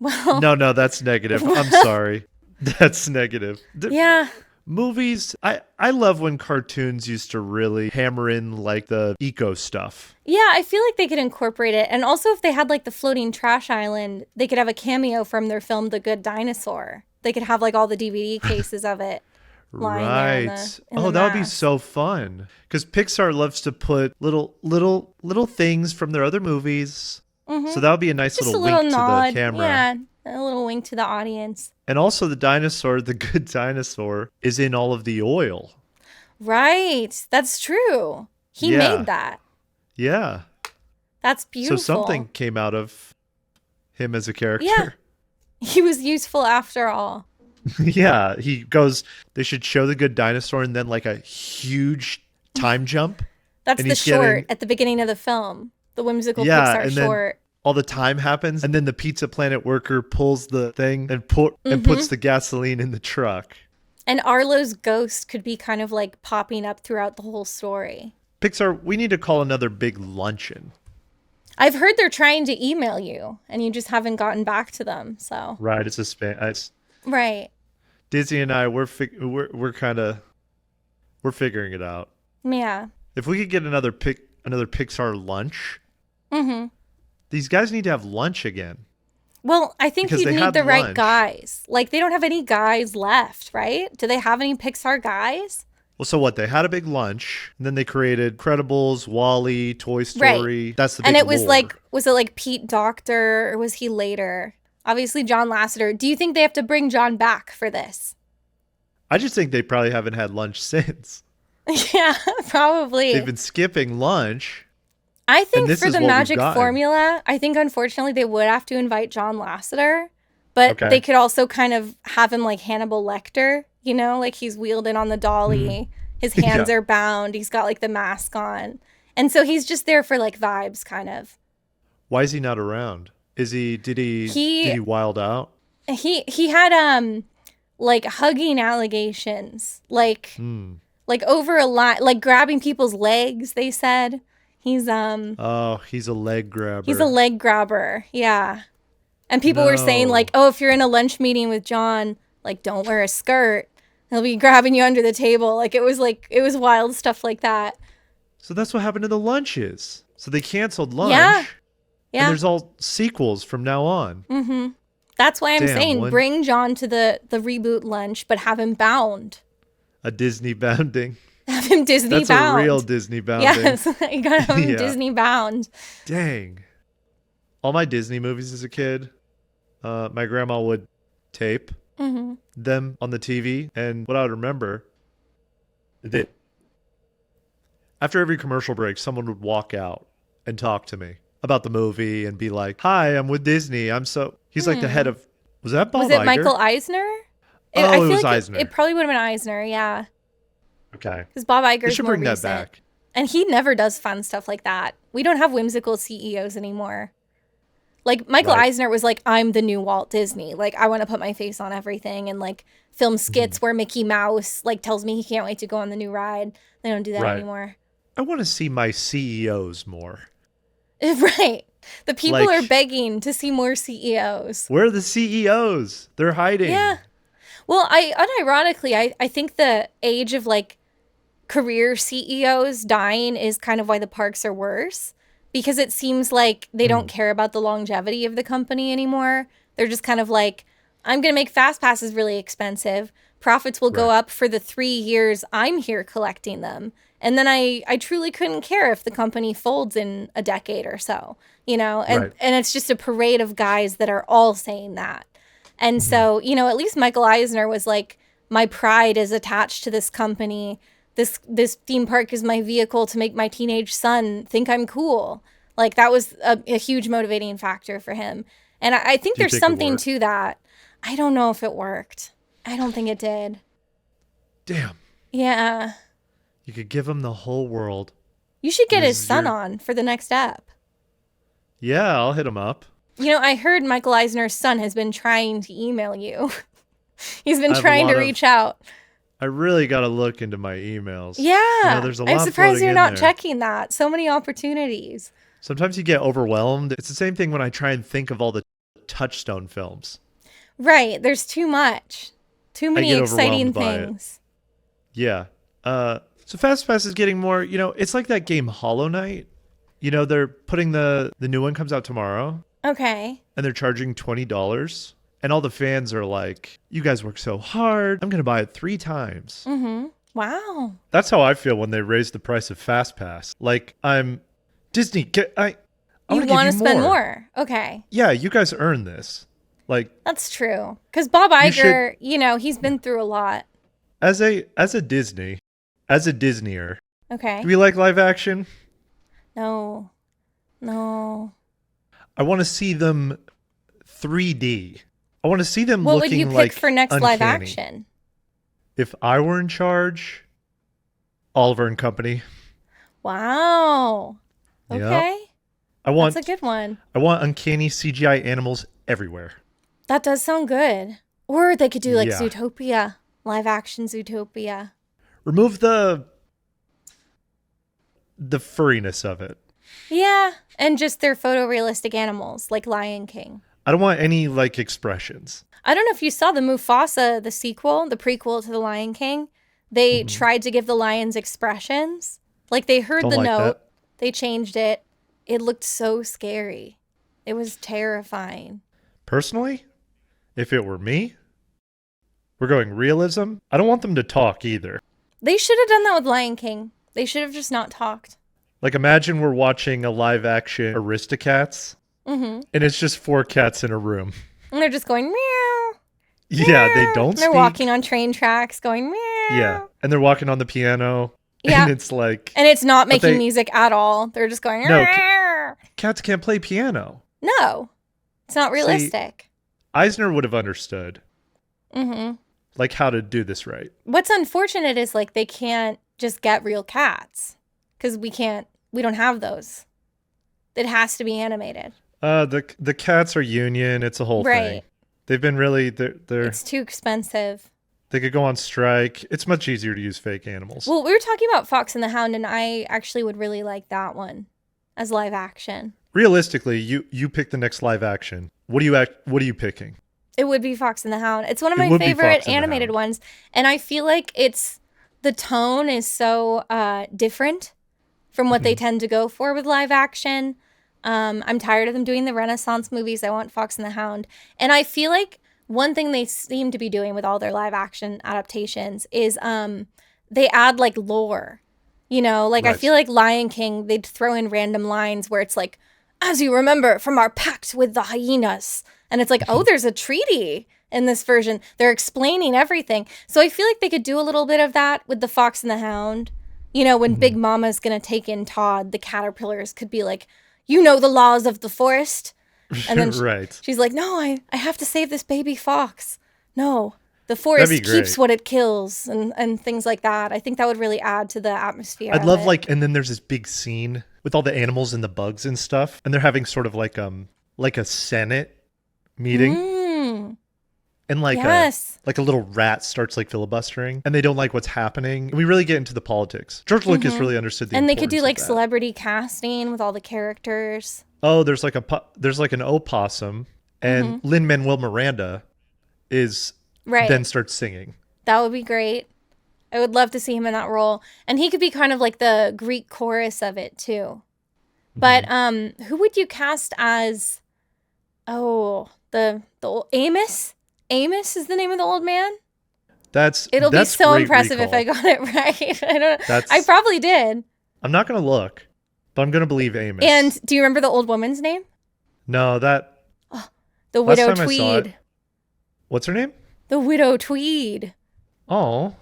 Well, No, that's negative. I'm sorry. That's negative. Yeah. Movies, I love when cartoons used to really hammer in like the eco stuff. Yeah, I feel like they could incorporate it. And also if they had like the floating trash island, they could have a cameo from their film The Good Dinosaur. They could have like all the DVD cases of it. Right. That would be so fun. Because Pixar loves to put little things from their other movies. So that would be a nice little wink to the camera. Yeah, a little wink to the audience. And also the dinosaur, the good dinosaur, is in all of the oil. Right. That's true. He made that. Yeah. That's beautiful. So something came out of him as a character. Yeah. He was useful after all. Yeah. He goes, they should show the good dinosaur and then like a huge time jump. That's the short at the beginning of the film. The whimsical Pixar short. All the time happens, and then the Pizza Planet worker pulls the thing and puts the gasoline in the truck. And Arlo's ghost could be kind of like popping up throughout the whole story. Pixar, we need to call another big luncheon. I've heard they're trying to email you, and you just haven't gotten back to them. So right, it's a spam. Right. Disney and I, we're figuring it out. Yeah. If we could get another Pixar lunch. These guys need to have lunch again. Well, I think you need the right guys. Like, they don't have any guys left, right? Do they have any Pixar guys? Well, so what? They had a big lunch, and then they created Credibles, WALL-E, Toy Story. Right. That's the big And it was lore. like, was it like Pete Docter, or was he later? Obviously, John Lasseter. Do you think they have to bring John back for this? I just think they probably haven't had lunch since. Yeah, probably. They've been skipping lunch. I think for the magic formula, I think unfortunately they would have to invite John Lasseter, but they could also kind of have him like Hannibal Lecter, you know, like he's wheeled in on the dolly, his hands are bound, he's got like the mask on. And so he's just there for like vibes kind of. Why is he not around? Did he wild out? He had like hugging allegations, like over a lot, like grabbing people's legs, they said. He's he's a leg grabber. He's a leg grabber, yeah. And people were saying like, oh, if you're in a lunch meeting with John, like don't wear a skirt. He'll be grabbing you under the table. Like it was wild stuff like that. So that's what happened to the lunches. So they canceled lunch. Yeah. Yeah. And there's all sequels from now on. That's why I'm saying bring John to the reboot lunch, but have him bound. A Disney bounding. Have him Disney bound. That's a real Disney bounding. Yes, you gotta have him Disney bound. Dang. All my Disney movies as a kid, my grandma would tape them on the TV. And what I would remember, that after every commercial break, someone would walk out and talk to me about the movie and be like, hi, I'm with Disney. He's like the head of, was that Bob Iger? Was it Michael Eisner? It was Eisner. It probably would have been Eisner, yeah. Okay. Because Bob Iger's should more bring recent. that back. And he never does fun stuff like that. We don't have whimsical CEOs anymore. Like, Michael Eisner was like, I'm the new Walt Disney. Like, I want to put my face on everything and, like, film skits where Mickey Mouse, like, tells me he can't wait to go on the new ride. They don't do that anymore. I want to see my CEOs more. Right. The people are begging to see more CEOs. Where are the CEOs? They're hiding. Yeah. Well, unironically, I think the age of, like, career CEOs dying is kind of why the parks are worse, because it seems like they don't care about the longevity of the company anymore. They're just kind of like, I'm going to make fast passes really expensive, profits will go up for the 3 years I'm here collecting them. And then I truly couldn't care if the company folds in a decade or so, and it's just a parade of guys that are all saying that. And so, at least Michael Eisner was like, my pride is attached to this company. This theme park is my vehicle to make my teenage son think I'm cool. Like, that was a huge motivating factor for him. And I think there's something to that. I don't know if it worked. I don't think it did. Damn. Yeah. You could give him the whole world. You should get his son on for the next ep. Yeah, I'll hit him up. I heard Michael Eisner's son has been trying to email you. He's been trying to reach out. I really got to look into my emails. Yeah. There's a lot I'm surprised you're not there. checking that. So many opportunities. Sometimes you get overwhelmed. It's the same thing when I try and think of all the Touchstone films. Right. There's too much. Too many exciting things. Yeah. So Fast Pass is getting more, it's like that game Hollow Knight. They're putting the new one comes out tomorrow. Okay. And they're charging $20. And all the fans are like, you guys work so hard. I'm going to buy it 3 times. Mm-hmm. Wow. That's how I feel when they raise the price of Fast Pass. Like, I'm Disney. I want to spend more. Okay. Yeah, you guys earn this. Like, that's true. Because Bob Iger, he's been through a lot. As a Disneyer. Okay. Do we like live action? No. I want to see them 3D. I want to see them what looking like would you pick for next uncanny. Live action? If I were in charge, Oliver and Company. Wow. Okay. Yep. That's a good one. I want uncanny CGI animals everywhere. That does sound good. Or they could do like Zootopia. Live action Zootopia. Remove the furriness of it. Yeah, and just their photorealistic animals, like Lion King. I don't want any, expressions. I don't know if you saw the Mufasa, the sequel, the prequel to the Lion King. They tried to give the lions expressions. Like, they heard the note. They changed it. It looked so scary. It was terrifying. Personally, if it were me, we're going realism. I don't want them to talk either. They should have done that with Lion King. They should have just not talked. Like, imagine we're watching a live action Aristocats, and it's just 4 cats in a room. And they're just going, meow. Yeah, meow. they don't speak. They're walking on train tracks going, meow. Yeah, and they're walking on the piano. Yeah. And it's like... And it's not making music at all. They're just going, no, cats can't play piano. No, it's not realistic. See, Eisner would have understood. Mm-hmm. Like, how to do this right. What's unfortunate is, they can't just get real cats. Because we don't have those. It has to be animated. The cats are union. It's a whole thing. They've been really, they're... It's too expensive. They could go on strike. It's much easier to use fake animals. Well, we were talking about Fox and the Hound, and I actually would really like that one as live action. Realistically, you pick the next live action. What are you picking? It would be Fox and the Hound. It's one of my favorite animated ones, and I feel like the tone is so different from what they tend to go for with live action. I'm tired of them doing the Renaissance movies. I want Fox and the Hound. And I feel like one thing they seem to be doing with all their live action adaptations is they add lore. Right. I feel like Lion King, they'd throw in random lines where it's like, as you remember from our pact with the hyenas. And it's like, oh, there's a treaty in this version. They're explaining everything. So I feel like they could do a little bit of that with the Fox and the Hound. When Big Mama's going to take in Todd, the caterpillars could be like, the laws of the forest. And then she's like, no, I have to save this baby fox. No, the forest keeps what it kills and things like that. I think that would really add to the atmosphere. I'd love and then there's this big scene with all the animals and the bugs and stuff. And they're having sort of like a Senate meeting. And a little rat starts filibustering and they don't like what's happening. We really get into the politics. George Lucas really understood the importance. And they could do that. Celebrity casting with all the characters. Oh, there's an opossum and Lin-Manuel Miranda then starts singing. That would be great. I would love to see him in that role. And he could be kind of like the Greek chorus of it too. But who would you cast as the old Amos? Amos is the name of the old man? It'll be so great impressive recall. if I got it right. I probably did. I'm not going to look, but I'm going to believe Amos. And do you remember the old woman's name? No, the last Widow time I saw it- Tweed. What's her name? The Widow Tweed. Oh.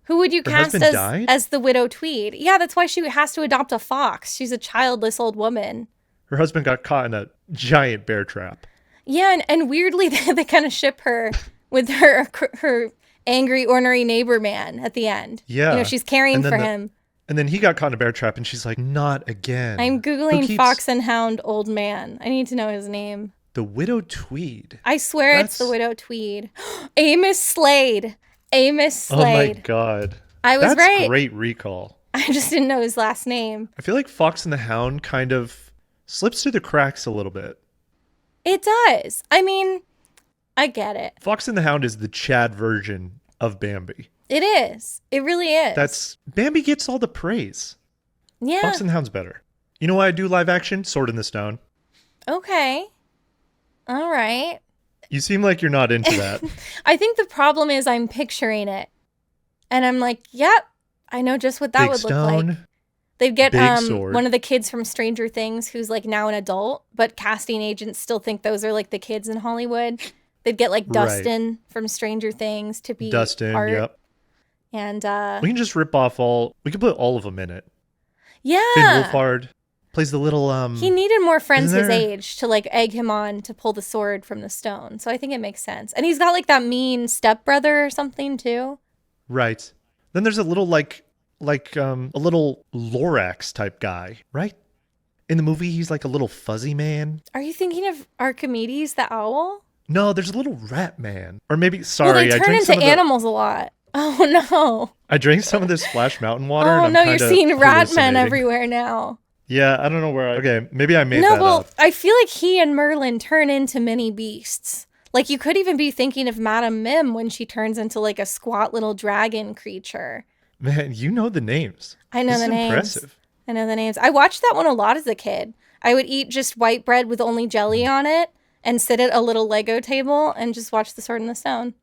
Who would you Her cast husband died? as the Widow Tweed? Yeah, that's why she has to adopt a fox. She's a childless old woman. Her husband got caught in a giant bear trap. Yeah, and weirdly, they kind of ship her with her angry, ornery neighbor man at the end. Yeah. You know, she's caring for him. And then he got caught in a bear trap, and she's like, not again. I'm Googling Fox and Hound old man. I need to know his name. The Widow Tweed. I swear it's the Widow Tweed. Amos Slade. Amos Slade. Oh my God. I was right. That's great recall. I just didn't know his last name. I feel like Fox and the Hound kind of slips through the cracks a little bit. It does. I mean, I get it. Fox and the Hound is the Chad version of Bambi. It is. It really is. Bambi gets all the praise. Yeah. Fox and the Hound's better. You know why I do live action? Sword in the Stone. Okay. All right. You seem like you're not into that. I think the problem is I'm picturing it. And I'm like, yep, I know just what that would look like. They'd get one of the kids from Stranger Things who's like now an adult, but casting agents still think those are like the kids in Hollywood. They'd get like Dustin from Stranger Things to be Art. Yep. And we can just rip off we can put all of them in it. Yeah. Finn Wolfhard plays the little he needed more friends his age to like egg him on to pull the sword from the stone. So I think it makes sense. And he's got like that mean stepbrother or something too. Right. Then there's a little like a little Lorax type guy, right? In the movie, he's like a little fuzzy man. Are you thinking of Archimedes the owl? No, there's a little rat man. Or maybe, well, they turn into animals a lot. Oh, no. I drank some of this Splash Mountain water. Oh, and no, you're seeing rat men everywhere now. Yeah, I don't know where okay, maybe I made that up. No, well, I feel like he and Merlin turn into mini beasts. Like, you could even be thinking of Madame Mim when she turns into, like, a squat little dragon creature. Man, you know the names. I know the names. Impressive. I know the names. I watched that one a lot as a kid. I would eat just white bread with only jelly on it and sit at a little Lego table and just watch The Sword in the Stone.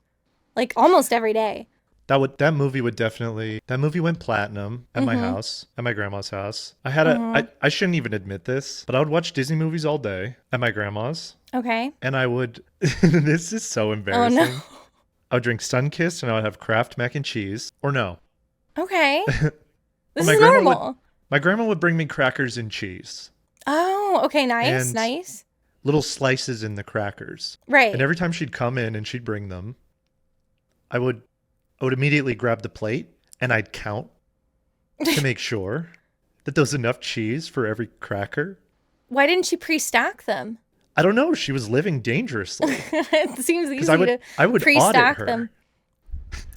Like, almost every day. That movie went platinum at my house, at my grandma's house. I shouldn't even admit this, but I would watch Disney movies all day at my grandma's. Okay. And I would, this is so embarrassing. Oh, no. I would drink Sunkist and I would have Kraft mac and cheese, or no. Okay. This is normal. My grandma would bring me crackers and chease. Oh, okay. Nice. And nice. Little slices in the crackers. Right. And every time she'd come in and she'd bring them, I would immediately grab the plate and I'd count to make sure that there was enough cheese for every cracker. Why didn't she pre-stack them? I don't know. She was living dangerously. It seems easy I would pre-stack audit her. them.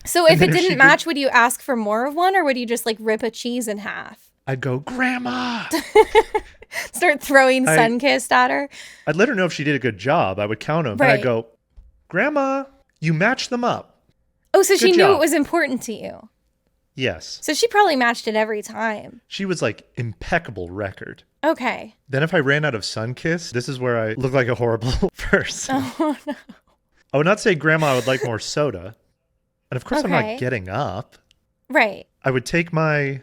So if it didn't match, would you ask for more of one, or would you just like rip a cheese in half? I'd go, Grandma! Start throwing Sunkist at her. I'd let her know if she did a good job. I would count them. Right. And I'd go, Grandma, you matched them up. Oh, so she knew it was important to you. Yes. So she probably matched it every time. She was like impeccable record. Okay. Then if I ran out of Sunkist, this is where I look like a horrible person. Oh, no. I would not say, Grandma, I would like more soda. And of course, I'm not getting up. Right. I would take my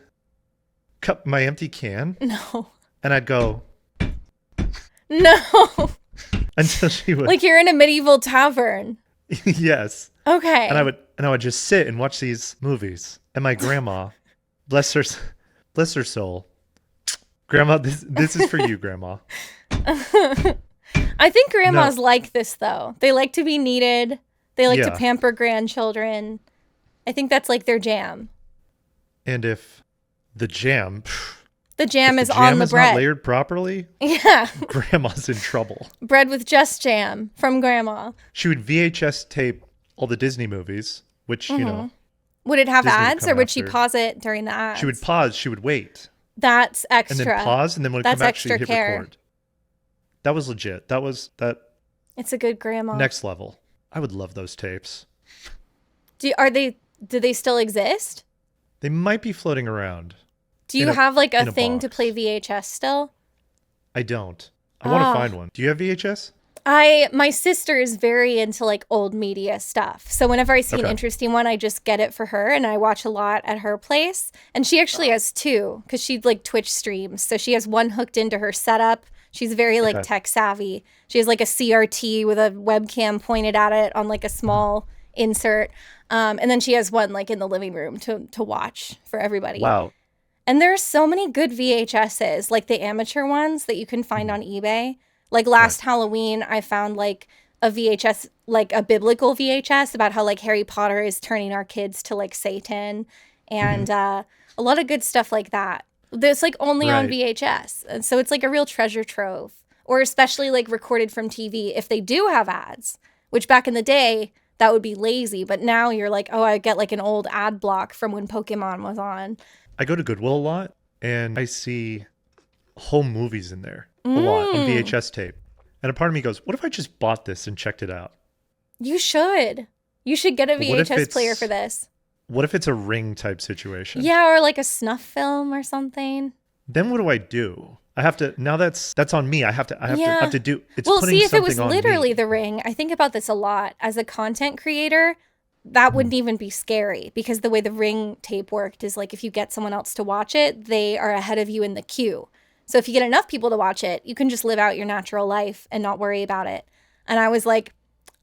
empty can. No. And I'd go. No. Until she would. Like you're in a medieval tavern. Yes. Okay. And I would just sit and watch these movies. And my grandma, bless her soul. Grandma, this is for you, Grandma. I think grandmas like this though. They like to be needed. They like to pamper grandchildren. I think that's like their jam. And if the jam is on the bread, not layered properly, yeah, Grandma's in trouble. Bread with just jam from Grandma. She would VHS tape all the Disney movies, which, you know. Would it have Disney ads or would she pause it during the ads? She would pause. She would wait. That's extra. And then pause, and then when it comes back, she'd hit care. record. That was legit. It's a good grandma. Next level. I would love those tapes. Do they still exist? They might be floating around. Do you have like a thing to play VHS still? I don't. I want to find one. Do you have VHS? My sister is very into like old media stuff. So whenever I see an interesting one, I just get it for her and I watch a lot at her place. And she actually has two because she like Twitch streams. So she has one hooked into her setup. She's very like tech savvy. She has like a CRT with a webcam pointed at it on like a small insert. And then she has one like in the living room to watch for everybody. Wow. And there's so many good VHSs, like the amateur ones that you can find on eBay. Like last Halloween, I found like a VHS, like a biblical VHS about how like Harry Potter is turning our kids to like Satan and a lot of good stuff like that. That's like only on VHS. And so it's like a real treasure trove, or especially like recorded from TV if they do have ads, which back in the day, that would be lazy. But now you're like, oh, I get like an old ad block from when Pokemon was on. I go to Goodwill a lot and I see whole movies in there. A lot on VHS tape. And a part of me goes, what if I just bought this and checked it out? You should. You should get a VHS player for this. What if it's a Ring type situation? Yeah, or like a snuff film or something. Then what do I do? I have to, now that's on me. I have to do, it's well, putting see, if it was something on literally me. the Ring, I think about this a lot. As a content creator, that wouldn't even be scary because the way the Ring tape worked is like if you get someone else to watch it, they are ahead of you in the queue. So if you get enough people to watch it, you can just live out your natural life and not worry about it. And I was like,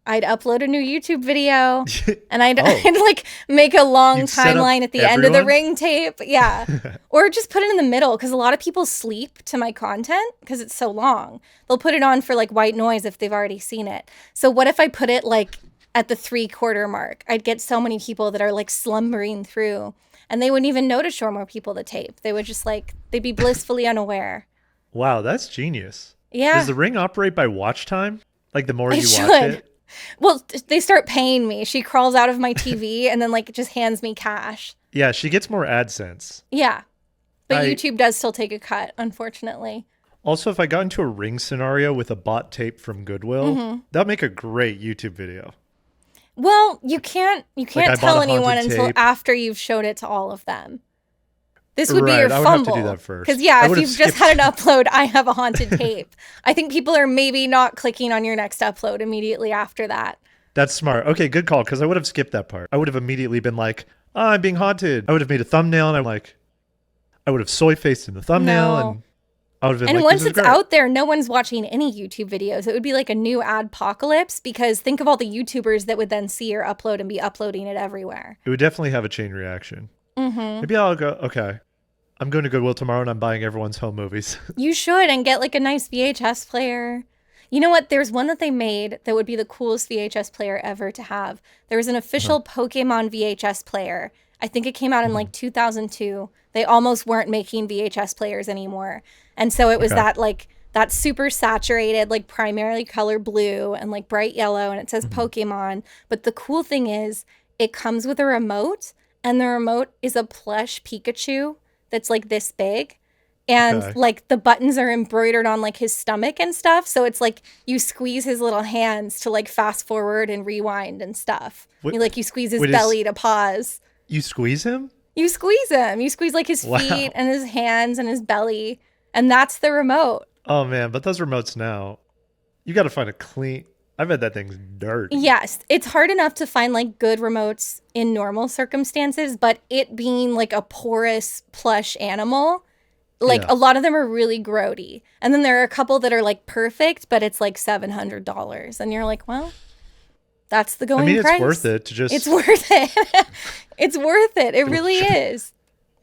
I'd upload a new YouTube video and I'd like make a long timeline at the end of the Ring tape. Yeah. Or just put it in the middle because a lot of people sleep to my content because it's so long. They'll put it on for like white noise if they've already seen it. So what if I put it like at the 3/4 mark? I'd get so many people that are like slumbering through. And they wouldn't even know to show more people the tape. They would just like, they'd be blissfully unaware. Wow, that's genius. Yeah. Does the Ring operate by watch time? Like the more you watch it? Well, they start paying me. She crawls out of my TV and then like just hands me cash. Yeah, she gets more AdSense. Yeah. But YouTube does still take a cut, unfortunately. Also, if I got into a Ring scenario with a bought tape from Goodwill, that'd make a great YouTube video. Well, you can't tell anyone until after you've showed it to all of them. This would be your fumble. I would have to do that first. Because if you've just had an upload, I have a haunted tape. I think people are maybe not clicking on your next upload immediately after that. That's smart. Okay, good call, because I would have skipped that part. I would have immediately been like, oh, I'm being haunted. I would have made a thumbnail and I would have soy-faced in the thumbnail and I would have been and like, once it's out there, no one's watching any YouTube videos. It would be like a new adpocalypse because think of all the YouTubers that would then see your upload and be uploading it everywhere. It would definitely have a chain reaction. Maybe I'll go, okay, I'm going to Goodwill tomorrow and I'm buying everyone's home movies. You should, and get like a nice VHS player. You know what? There's one that they made that would be the coolest VHS player ever to have. There was an official Pokemon VHS player. I think it came out in like 2002. They almost weren't making VHS players anymore. And so it was that super saturated, like primarily color blue and like bright yellow, and it says Pokemon. But the cool thing is it comes with a remote, and the remote is a plush Pikachu that's like this big. And like the buttons are embroidered on like his stomach and stuff. So it's like you squeeze his little hands to like fast forward and rewind and stuff. You squeeze his belly to pause. You squeeze him? You squeeze him. You squeeze like his feet and his hands and his belly. And that's the remote. Oh man, but those remotes now, you got to find a clean. I bet that thing's dirty. Yes, it's hard enough to find like good remotes in normal circumstances, but it being like a porous plush animal, like a lot of them are really grody. And then there are a couple that are like perfect, but it's like $700. And you're like, well, that's the going price. It's worth it to just... It's worth it. It's worth it. It really is.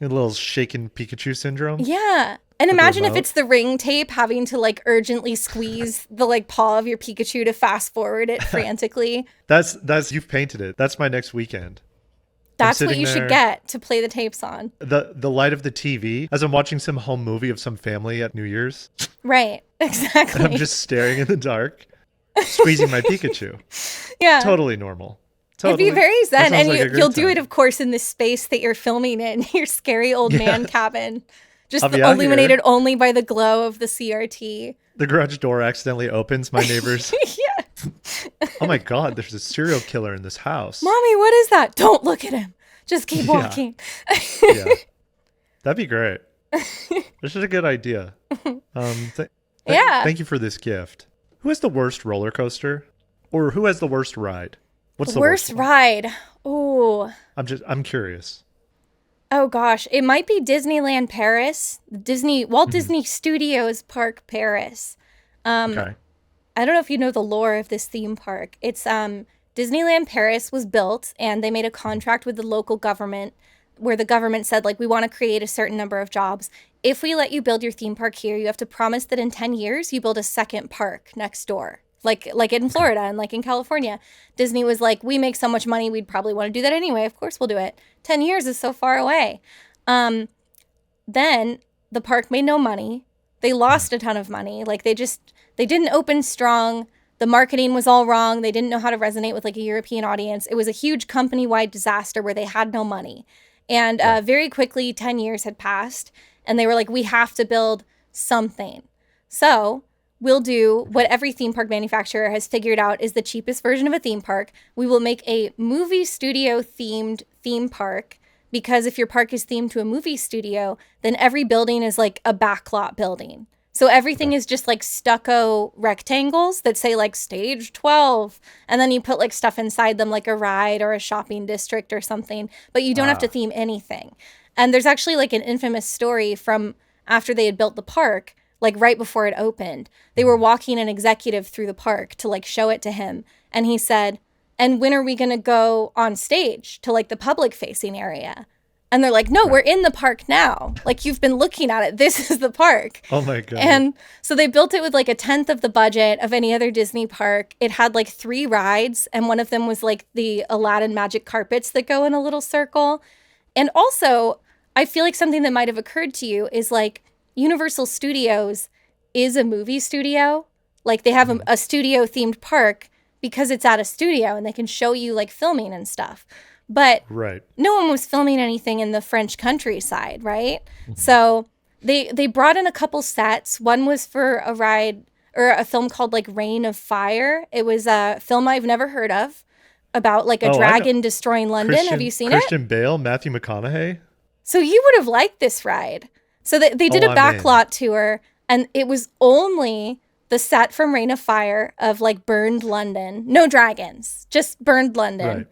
A little shaken Pikachu syndrome. Yeah. And imagine if it's the Ring tape having to like urgently squeeze the like paw of your Pikachu to fast forward it frantically. That's you've painted it. That's my next weekend. That's what you should get to play the tapes on. The light of the TV as I'm watching some home movie of some family at New Year's. Right. Exactly. And I'm just staring in the dark, squeezing my Pikachu. Yeah. Totally normal. Totally. It'd be very zen. And you'll do it, of course, in this space that you're filming in, your scary old man cabin. Just illuminated only by the glow of the CRT. The garage door accidentally opens. My neighbor's. Yeah. Oh my God, there's a serial killer in this house. Mommy, what is that? Don't look at him. Just keep walking. Yeah. That'd be great. This is a good idea. Thank you for this gift. Who has the worst roller coaster? Or who has the worst ride? What's the Worst worst one? ride. Oh. I'm curious. Oh gosh, it might be Disneyland Paris, Walt Disney Studios Park Paris. Okay. I don't know if you know the lore of this theme park. It's Disneyland Paris was built and they made a contract with the local government where the government said like we want to create a certain number of jobs. If we let you build your theme park here, you have to promise that in 10 years you build a second park next door. Like in Florida and like in California. Disney was like, we make so much money, we'd probably want to do that anyway. Of course we'll do it. 10 years is so far away. Then the park made no money. They lost a ton of money. Like they didn't open strong. The marketing was all wrong. They didn't know how to resonate with like a European audience. It was a huge company-wide disaster where they had no money. And very quickly, 10 years had passed. And they were like, we have to build something. So we'll do what every theme park manufacturer has figured out is the cheapest version of a theme park. We will make a movie studio themed theme park because if your park is themed to a movie studio, then every building is like a backlot building. So everything is just like stucco rectangles that say like stage 12. And then you put like stuff inside them like a ride or a shopping district or something, but you don't have to theme anything. And there's actually like an infamous story from after they had built the park, like right before it opened. They were walking an executive through the park to like show it to him. And he said, and when are we going to go on stage to like the public facing area? And they're like, no, we're in the park now. Like you've been looking at it. This is the park. Oh my God. And so they built it with like a tenth of the budget of any other Disney park. It had like 3 rides. And one of them was like the Aladdin magic carpets that go in a little circle. And also I feel like something that might have occurred to you is like, Universal Studios is a movie studio. Like they have a studio themed park because it's at a studio and they can show you like filming and stuff. But no one was filming anything in the French countryside, right? So they brought in a couple sets. One was for a ride or a film called like Reign of Fire. It was a film I've never heard of about like a dragon destroying London. Have you seen it? Christian Bale, Matthew McConaughey. So you would have liked this ride. So they did a backlot tour, and it was only the set from Reign of Fire of like burned London. No dragons, just burned London.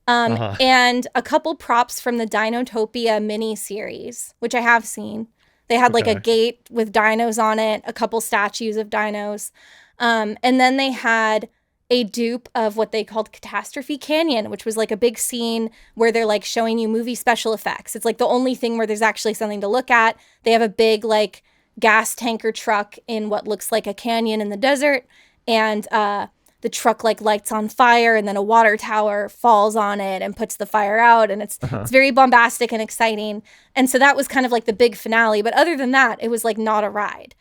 And a couple props from the Dinotopia mini-series, which I have seen. They had like a gate with dinos on it, a couple statues of dinos. And then they had a dupe of what they called Catastrophe Canyon, which was like a big scene where they're like showing you movie special effects. It's like the only thing where there's actually something to look at. They have a big like gas tanker truck in what looks like a canyon in the desert. And the truck like lights on fire and then a water tower falls on it and puts the fire out. And it's very bombastic and exciting. And so that was kind of like the big finale. But other than that, it was like not a ride.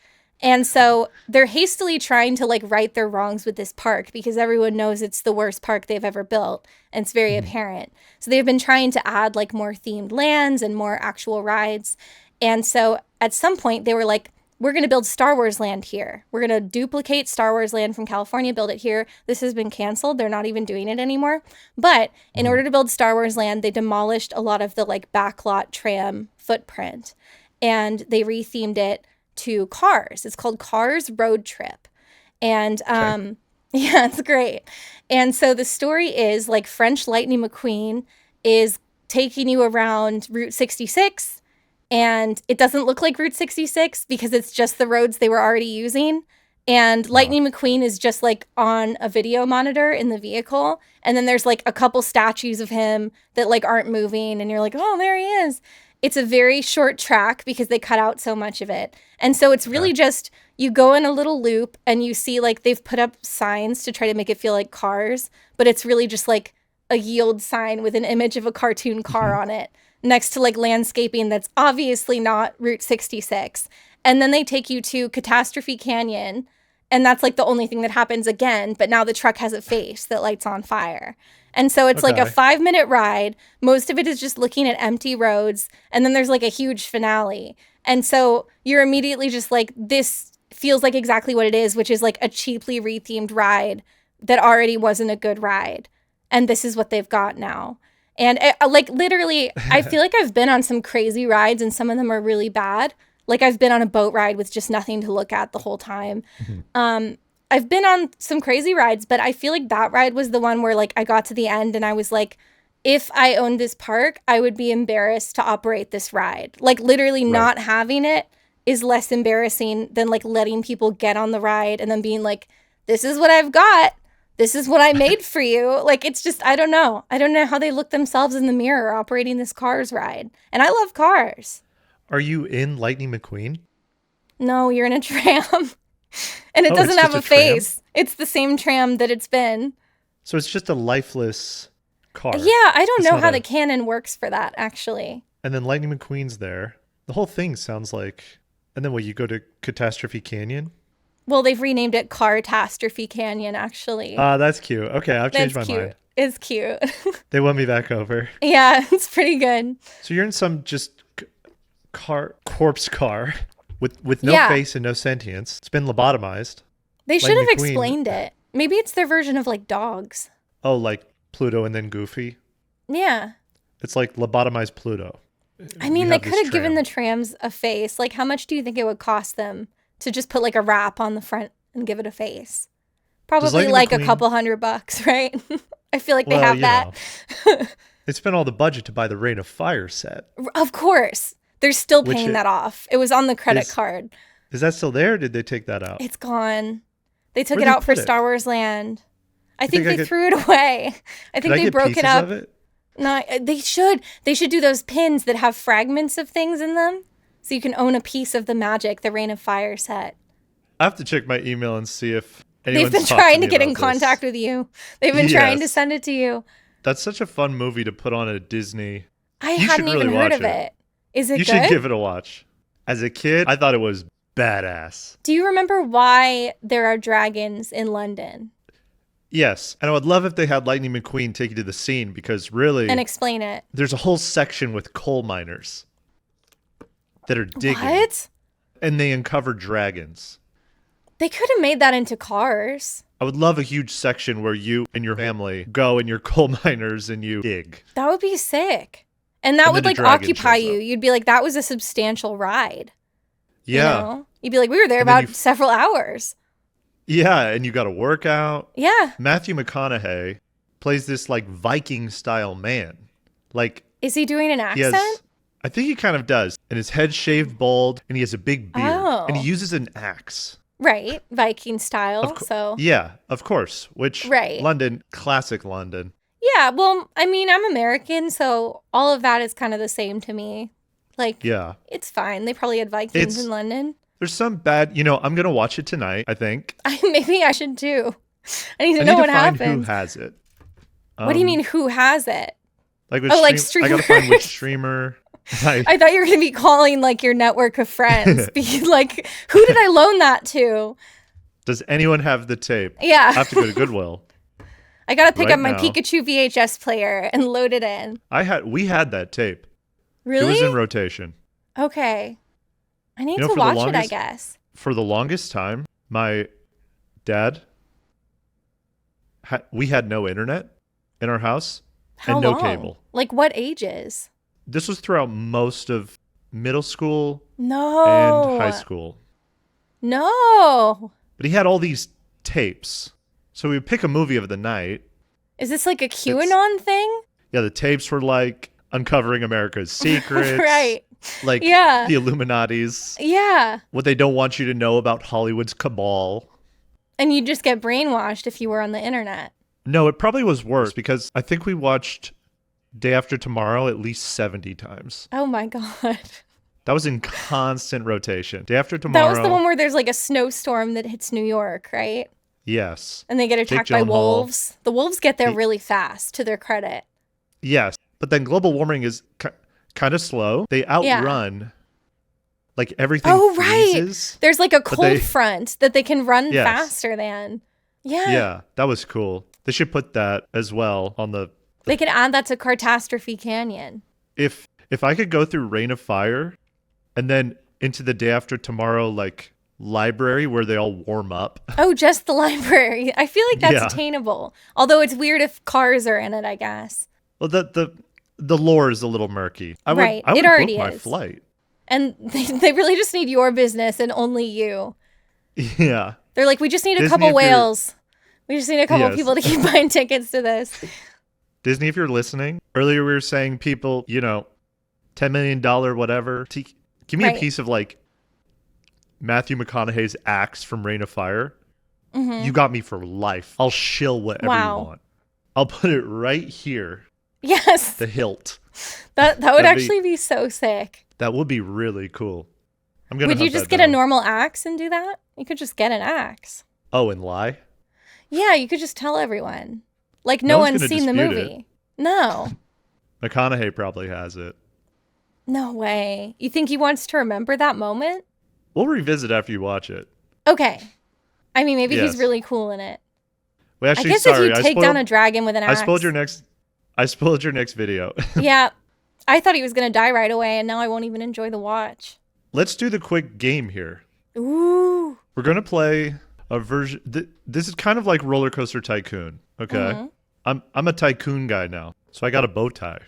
And so they're hastily trying to like right their wrongs with this park because everyone knows it's the worst park they've ever built. And it's very apparent. So they've been trying to add like more themed lands and more actual rides. And so at some point they were like, we're going to build Star Wars Land here. We're going to duplicate Star Wars Land from California, build it here. This has been canceled. They're not even doing it anymore. But in order to build Star Wars Land, they demolished a lot of the like backlot tram footprint and they rethemed it to Cars. It's called Cars Road Trip. And yeah, it's great. And so the story is like French Lightning McQueen is taking you around Route 66 and it doesn't look like Route 66 because it's just the roads they were already using. And Lightning McQueen is just like on a video monitor in the vehicle. And then there's like a couple statues of him that like aren't moving. And you're like, oh, there he is. It's a very short track because they cut out so much of it. And so it's really just, you go in a little loop and you see like they've put up signs to try to make it feel like Cars, but it's really just like a yield sign with an image of a cartoon car on it next to like landscaping that's obviously not Route 66. And then they take you to Catastrophe Canyon and that's like the only thing that happens again, but now the truck has a face that lights on fire. And so it's like a 5-minute ride. Most of it is just looking at empty roads. And then there's like a huge finale. And so you're immediately just like, this feels like exactly what it is, which is like a cheaply rethemed ride that already wasn't a good ride. And this is what they've got now. And like literally, I feel like I've been on some crazy rides and some of them are really bad. Like I've been on a boat ride with just nothing to look at the whole time. I've been on some crazy rides, but I feel like that ride was the one where like I got to the end and I was like, if I owned this park, I would be embarrassed to operate this ride. Like literally not having it is less embarrassing than like letting people get on the ride and then being like, this is what I've got. This is what I made for you. Like, it's just, I don't know. I don't know how they look themselves in the mirror operating this Cars ride. And I love cars. Are you in Lightning McQueen? No, you're in a tram. And it doesn't have a face. It's the same tram that it's been. So it's just a lifeless car. Yeah, I don't know how the canon works for that, actually. And then Lightning McQueen's there. The whole thing sounds like... And then you go to Catastrophe Canyon? Well, they've renamed it Car-tastrophe Canyon, actually. That's cute. Okay, I've changed my mind. It's cute. They want me back over. Yeah, it's pretty good. So you're in some just corpse car with no face and no sentience. It's been lobotomized. They should have explained it. Maybe it's their version of like dogs. Oh, like Pluto and then Goofy? Yeah. It's like lobotomized Pluto. I mean, they could have given the trams a face. Like, how much do you think it would cost them to just put like a wrap on the front and give it a face? Probably like a couple $100, right? I feel like they have that. They spent all the budget to buy the Reign of Fire set. Of course. They're still paying that off. It was on the credit card. Is that still there or did they take that out? It's gone. They took it out for Star Wars Land. I think they threw it away. I think they broke it up. No, they should. They should do those pins that have fragments of things in them. So you can own a piece of the magic, the Reign of Fire set. I have to check my email and see if anyone's They've been trying to get in contact with you. They've been trying to send it to you. That's such a fun movie to put on at Disney. I hadn't even heard of it. Is it good? You should give it a watch. As a kid, I thought it was badass. Do you remember why there are dragons in London? Yes. And I would love if they had Lightning McQueen take you to the scene because really... And explain it. There's a whole section with coal miners that are digging. What? And they uncover dragons. They could have made that into Cars. I would love a huge section where you and your family go and you're coal miners and you dig. That would be sick. And that would like occupy you. You'd be like, that was a substantial ride. Yeah. You know? You'd be like, we were there about several hours. Yeah, and you got to work out. Yeah. Matthew McConaughey plays this like Viking style man. Like, is he doing an accent? I think he kind of does. And his head's shaved bald and he has a big beard. Oh. And he uses an axe. Right. Viking style. Yeah, of course. Which London, classic London. Yeah, well, I mean, I'm American, so all of that is kind of the same to me. Like, it's fine. They probably had Vikings in London. There's some bad, I'm going to watch it tonight, I think. Maybe I should too. I need to know what happens. Who has it. What do you mean, who has it? Like, like streamers? I got to find which streamer. I thought you were going to be calling like your network of friends. Be like, who did I loan that to? Does anyone have the tape? Yeah. I have to go to Goodwill. I got to pick up my Pikachu VHS player and load it in. We had that tape. Really? It was in rotation. Okay. I need to watch it, I guess. For the longest time, my dad, we had no internet in our house and no cable. Like what ages? This was throughout most of middle school and high school. No. But he had all these tapes. So we would pick a movie of the night. Is this like a QAnon thing? Yeah, the tapes were like uncovering America's secrets. Right. Like the Illuminati's. Yeah. What they don't want you to know about Hollywood's cabal. And you just get brainwashed if you were on the internet. No, it probably was worse because I think we watched Day After Tomorrow at least 70 times. Oh my God. That was in constant rotation. Day After Tomorrow. That was the one where there's like a snowstorm that hits New York, right? Yes. And they get attacked by wolves. The wolves get there really fast, to their credit. Yes. But then global warming is kind of slow. They outrun like everything freezes. There's like a cold front that they can run faster than. Yeah. Yeah, that was cool. They should put that as well on the... They could add that to Catastrophe Canyon. If I could go through Reign of Fire and then into the Day After Tomorrow like library where they all warm up. Oh, just the library. I feel like that's attainable. Although it's weird if cars are in it, I guess. Well, the lore is a little murky. I would it already book is. my flight. And they really just need your business and only you. Yeah. They're like, we just need a Disney, couple whales. We just need a couple people to keep buying tickets to this. Disney, if you're listening, earlier we were saying people, $10 million, whatever. Give me a piece of like Matthew McConaughey's axe from Reign of Fire. Mm-hmm. You got me for life. I'll shill whatever you want. I'll put it right here. Yes. The hilt. That would actually be so sick. That would be really cool. Would you just get a normal axe and do that? You could just get an axe. Oh, and lie? Yeah, you could just tell everyone. Like, no one's seen the movie. No. McConaughey probably has it. No way. You think he wants to remember that moment? We'll revisit after you watch it. Okay. I mean, maybe he's really cool in it. Well, actually, I guess if you take down a dragon with an axe. I spoiled your next video. Yeah. I thought he was going to die right away, and now I won't even enjoy the watch. Let's do the quick game here. Ooh. We're going to play a version. This is kind of like Roller Coaster Tycoon. Okay. Mm-hmm. I'm a tycoon guy now. So I got a bow tie.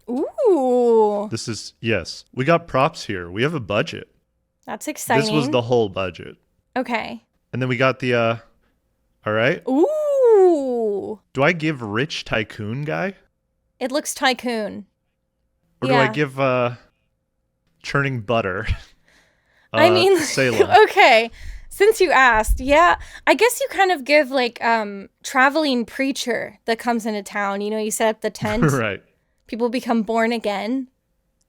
Ooh. Yes. We got props here. We have a budget. That's exciting. This was the whole budget. Okay. And then we got the, all right. Ooh. Do I give rich tycoon guy? It looks tycoon. Or do I give, churning butter? I mean, Salem. Okay. Since you asked, yeah, I guess you kind of give like traveling preacher that comes into town. You set up the tent. Right. People become born again.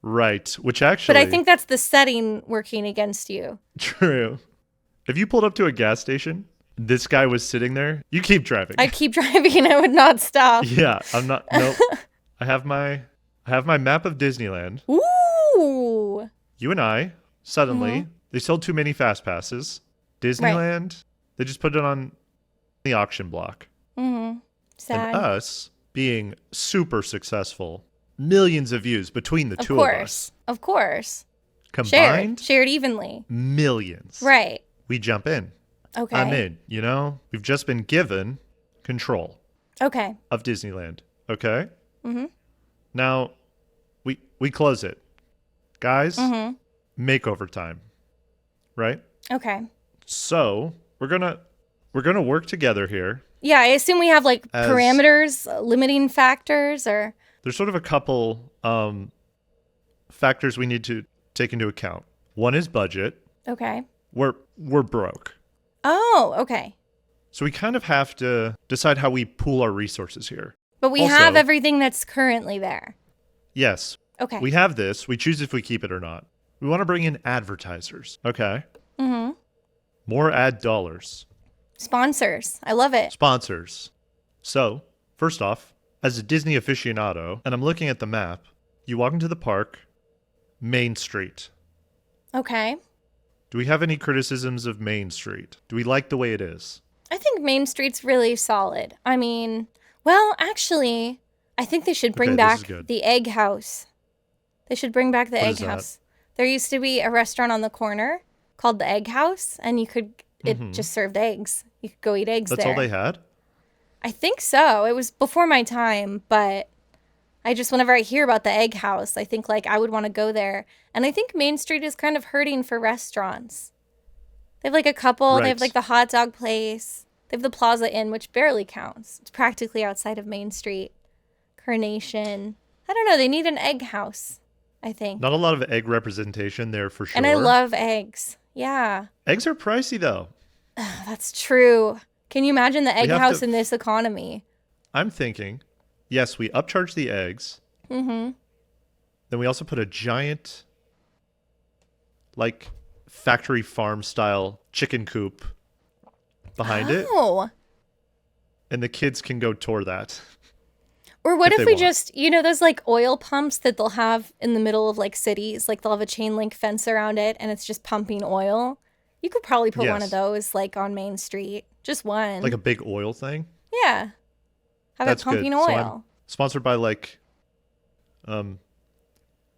Right. Which actually. But I think that's the setting working against you. True. If you pulled up to a gas station, this guy was sitting there, you keep driving. I'd keep driving. I would not stop. Yeah, I'm not. Nope. I have my map of Disneyland. Ooh. You and I, suddenly, they sold too many fast passes. Disneyland, they just put it on the auction block. Mm-hmm. Sad. And us being super successful, millions of views between the two of us. Of course. Combined? Shared evenly. Millions. Right. We jump in. Okay. I'm in, We've just been given control. Okay. Of Disneyland. Okay? Mm-hmm. Now, we close it. Guys, makeover time. Right? Okay. So we're gonna work together here. Yeah, I assume we have like parameters, limiting factors, or there's sort of a couple factors we need to take into account. One is budget. Okay. We're broke. Oh, okay. So we kind of have to decide how we pool our resources here. But we have everything that's currently there. Yes. Okay. We have this. We choose if we keep it or not. We want to bring in advertisers. Okay. Mm-hmm. More ad dollars. Sponsors. I love it. Sponsors. So, first off, as a Disney aficionado, and I'm looking at the map, you walk into the park, Main Street. Okay. Do we have any criticisms of Main Street? Do we like the way it is? I think Main Street's really solid. I mean, well, actually, I think they should bring back the Egg House. They should bring back the Egg House. There used to be a restaurant on the corner called the Egg House, and it just served eggs. You could go eat eggs there. That's all they had? I think so. It was before my time, but whenever I hear about the Egg House, I think like I would want to go there. And I think Main Street is kind of hurting for restaurants. They have like a couple. Right. They have like the hot dog place. They have the Plaza Inn, which barely counts. It's practically outside of Main Street. Carnation. I don't know. They need an Egg House, I think. Not a lot of egg representation there for sure. And I love eggs. Yeah. Eggs are pricey though. That's true. Can you imagine the Egg House in this economy? I'm thinking, yes, we upcharge the eggs. Mm-hmm. Then we also put a giant, like, factory farm style chicken coop behind it. Oh. And the kids can go tour that. Or what if we just, those like oil pumps that they'll have in the middle of like cities, like they'll have a chain link fence around it and it's just pumping oil. You could probably put one of those like on Main Street. Just one. Like a big oil thing? Yeah. Have it pumping oil. So I'm sponsored by like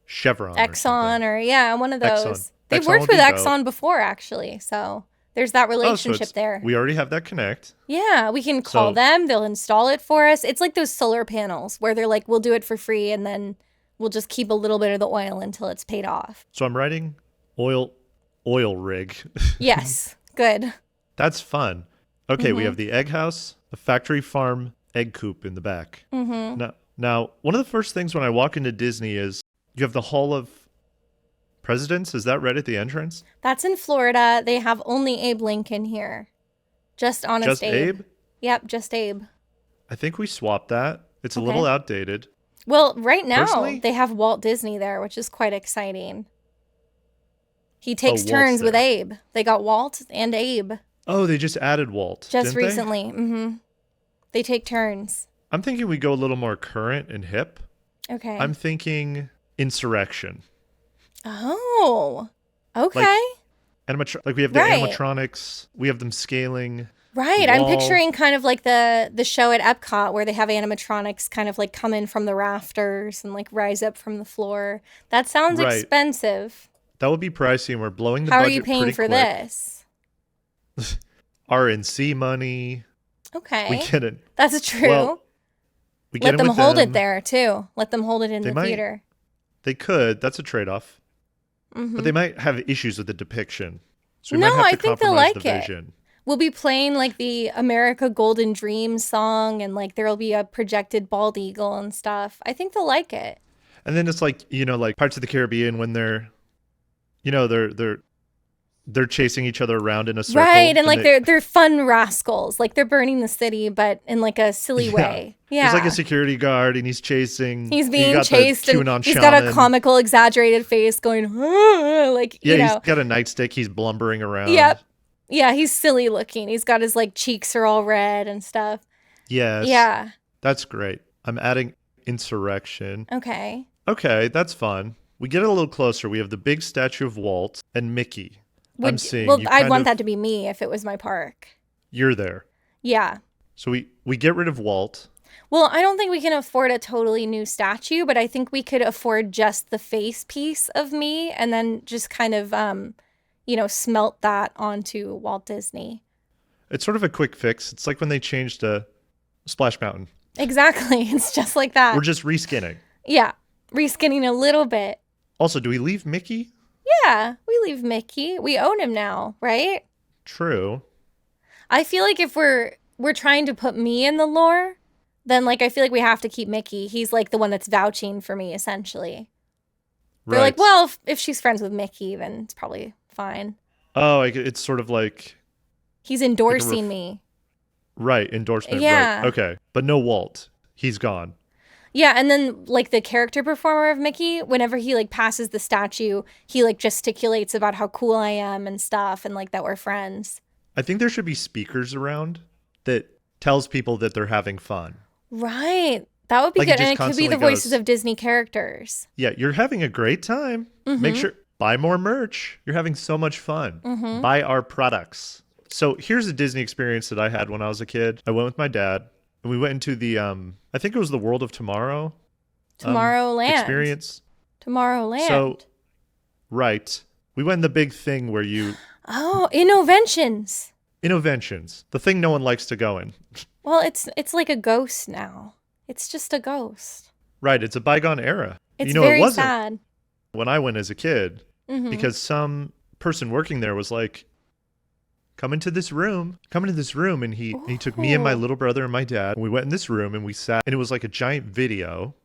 Chevron. Exxon or one of those. Exxon. They've worked with Exxon before actually, so there's that relationship there. We already have that connect. Yeah, we can call them. They'll install it for us. It's like those solar panels where they're like, we'll do it for free and then we'll just keep a little bit of the oil until it's paid off. So I'm writing oil rig. Yes, good. That's fun. Okay, we have the egg house, the factory farm egg coop in the back. Now, one of the first things when I walk into Disney is you have the Hall of Presidents. Is that right at the entrance? That's in Florida. They have only Abe Lincoln here. Just Honest Just Abe. Abe? Yep, just Abe. I think we swapped that. It's a little outdated. Well, right now Personally, they have Walt Disney there, which is quite exciting. He takes Walt's turns with there. Abe. They got Walt and Abe. Oh, they just added Walt. Just didn't recently. Mm-hmm. They take turns. I'm thinking we go a little more current and hip. Okay. I'm thinking Insurrection. Oh. Okay. Like we have the Right. animatronics. We have them scaling. Right. the I'm wall. picturing kind of like the show at Epcot where they have animatronics kind of like come in from the rafters and like rise up from the floor. That sounds Right. expensive. That would be pricey, and we're blowing the How are budget you paying pretty for quick. this? RNC money. Okay. We get it. That's true. Well, we get Let in them with hold them. it there too. Let them hold it in They the might. theater. They could. That's a trade-off. Mm-hmm. But they might have issues with the depiction. So we No, might have I to think they'll compromise like the it. vision. We'll be playing like the America Golden Dream song and like there'll be a projected bald eagle and stuff. I think they'll like it. And then it's like, like Parts of the Caribbean when they're chasing each other around in a circle. Right, and like they're fun rascals. Like they're burning the city, but in like a silly way. Yeah. There's like a security guard and he's chasing. He's you being got the chased and QAnon he's got a shaman. comical, exaggerated face going, like, Yeah, you know. he's got a nightstick. He's blumbering around. Yep. Yeah, he's silly looking. He's got his like cheeks are all red and stuff. Yes. Yeah. That's great. I'm adding Insurrection. Okay. Okay, that's fun. We get a little closer. We have the big statue of Walt and Mickey. I'm seeing. Well, you I'd kind want of- that to be me if it was my park. You're there. Yeah. So we get rid of Walt. Well, I don't think we can afford a totally new statue, but I think we could afford just the face piece of me and then just kind of, smelt that onto Walt Disney. It's sort of a quick fix. It's like when they changed Splash Mountain. Exactly. It's just like that. We're just reskinning. Yeah. Reskinning a little bit. Also, do we leave Mickey? Yeah. We leave Mickey. We own him now, right? True. I feel like if we're trying to put me in the lore, then like I feel like we have to keep Mickey. He's like the one that's vouching for me, essentially. They're like, well, if she's friends with Mickey, then it's probably fine. Oh, it's sort of like... He's endorsing me. Right, endorsement. Yeah. Right. Okay, but no Walt. He's gone. Yeah, and then like the character performer of Mickey, whenever he like passes the statue, he like gesticulates about how cool I am and stuff and like that we're friends. I think there should be speakers around that tells people that they're having fun. Right. That would be Like, it good. And just it could be the constantly voices goes- of Disney characters. Yeah, you're having a great time. Make sure, buy more merch. You're having so much fun. Buy our products. So here's a Disney experience that I had when I was a kid. I went with my dad and we went into the, I think it was the World of Tomorrow. Tomorrowland. Experience. Tomorrowland. So, right. We went in the big thing where you, Oh, Innoventions. Innoventions, the thing no one likes to go in. Well, it's like a ghost now. It's just a ghost. Right, it's a bygone era. It's it very wasn't sad. when I went as a kid Mhm. because some person working there was like, come into this room, and he took me and my Ooh. little brother and my dad, and we went in this room and we sat, and it was like a giant video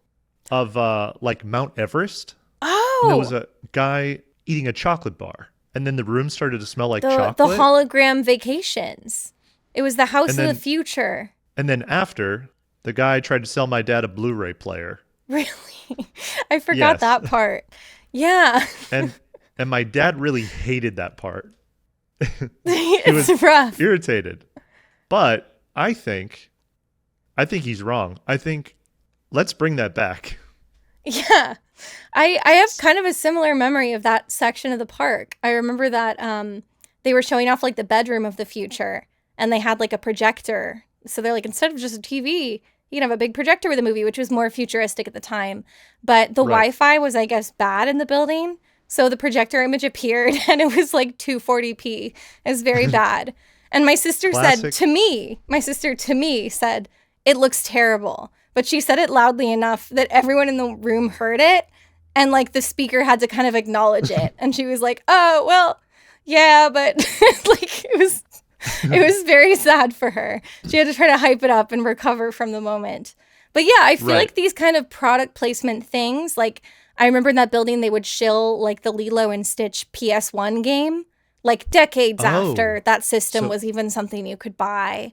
of like Mount Everest. Oh, And there was a guy eating a chocolate bar, and then the room started to smell like the chocolate. hologram vacations. It was the house And of then- the future. And then after, the guy tried to sell my dad a Blu-ray player, Really? I forgot Yes. that part. Yeah. and my dad really hated that part. It's was rough. Irritated. But I think he's wrong. I think let's bring that back. Yeah. I have kind of a similar memory of that section of the park. I remember that they were showing off like the bedroom of the future and they had like a projector. So they're like, instead of just a TV, you can have a big projector with a movie, which was more futuristic at the time. But the Right. Wi-Fi was, I guess, bad in the building. So the projector image appeared and it was like 240p. It was very bad. And my sister said Classic. to me said, it looks terrible. But she said it loudly enough that everyone in the room heard it. And like the speaker had to kind of acknowledge it. And she was like, oh, well, yeah, but like it was It was very sad for her. She had to try to hype it up and recover from the moment. But yeah, I feel like these kind of product placement things, like I remember in that building they would shill like the Lilo and Stitch PS1 game, like decades after that system was even something you could buy.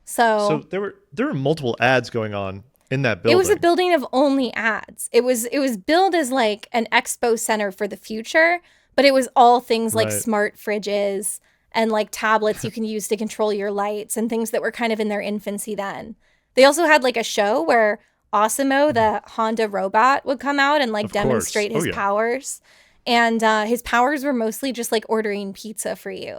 So there were multiple ads going on in that building. It was a building of only ads. It was billed as like an expo center for the future, but it was all things like smart fridges and like tablets you can use to control your lights and things that were kind of in their infancy then. They also had like a show where Osimo, the Honda robot, would come out and like demonstrate his powers. And his powers were mostly just like ordering pizza for you.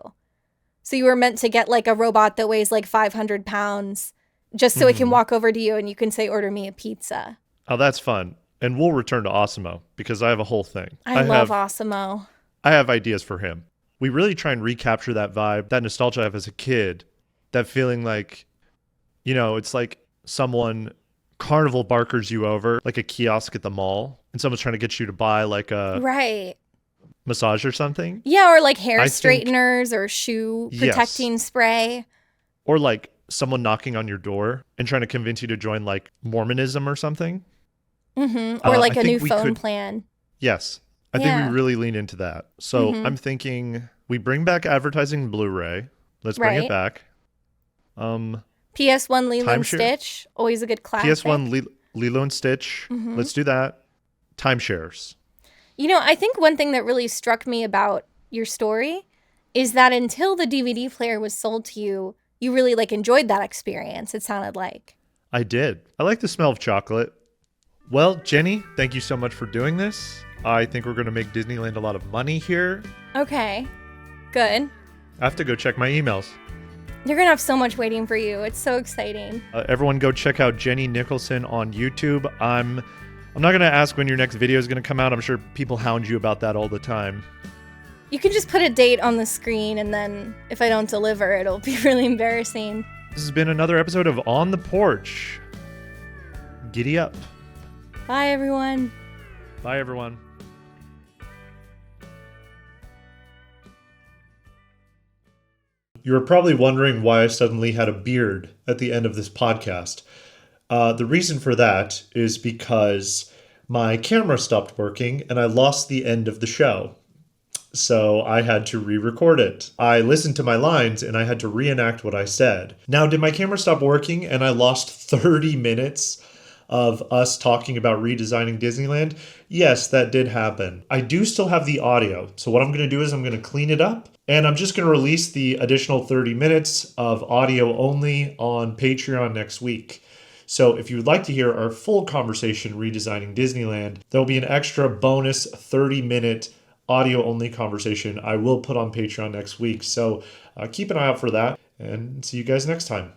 So you were meant to get like a robot that weighs like 500 pounds just so it can walk over to you and you can say, order me a pizza. Oh, that's fun. And we'll return to Osimo because I have a whole thing. I love Osimo. I have ideas for him. We really try and recapture that vibe, that nostalgia I have as a kid, that feeling like, you know, it's like someone carnival barkers you over, like a kiosk at the mall, and someone's trying to get you to buy like a massage or something. Yeah, or like hair straighteners or shoe protecting spray. Or like someone knocking on your door and trying to convince you to join like Mormonism or something. Or like a new phone plan. Yes. I think we really lean into that. So I'm thinking we bring back advertising Blu-ray. Let's bring it back. PS1 Lilo and Stitch, always a good classic. PS1 Lilo and Stitch. Let's do that. Timeshares. You know, I think one thing that really struck me about your story is that until the DVD player was sold to you, you really like enjoyed that experience, it sounded like. I did. I like the smell of chocolate. Well, Jenny, thank you so much for doing this. I think we're going to make Disneyland a lot of money here. Okay, good. I have to go check my emails. You're going to have so much waiting for you. It's so exciting. Everyone go check out Jenny Nicholson on YouTube. I'm not going to ask when your next video is going to come out. I'm sure people hound you about that all the time. You can just put a date on the screen, and then if I don't deliver, it'll be really embarrassing. This has been another episode of On the Porch. Giddy up. Bye, everyone. Bye, everyone. You're probably wondering why I suddenly had a beard at the end of this podcast. The reason for that is because my camera stopped working and I lost the end of the show. So I had to re-record it. I listened to my lines and I had to reenact what I said. Now, did my camera stop working and I lost 30 minutes of us talking about redesigning Disneyland? Yes, that did happen. I do still have the audio. So what I'm going to do is I'm going to clean it up and I'm just going to release the additional 30 minutes of audio only on Patreon next week. So if you would like to hear our full conversation redesigning Disneyland, there'll be an extra bonus 30-minute audio-only conversation I will put on Patreon next week. So keep an eye out for that and see you guys next time.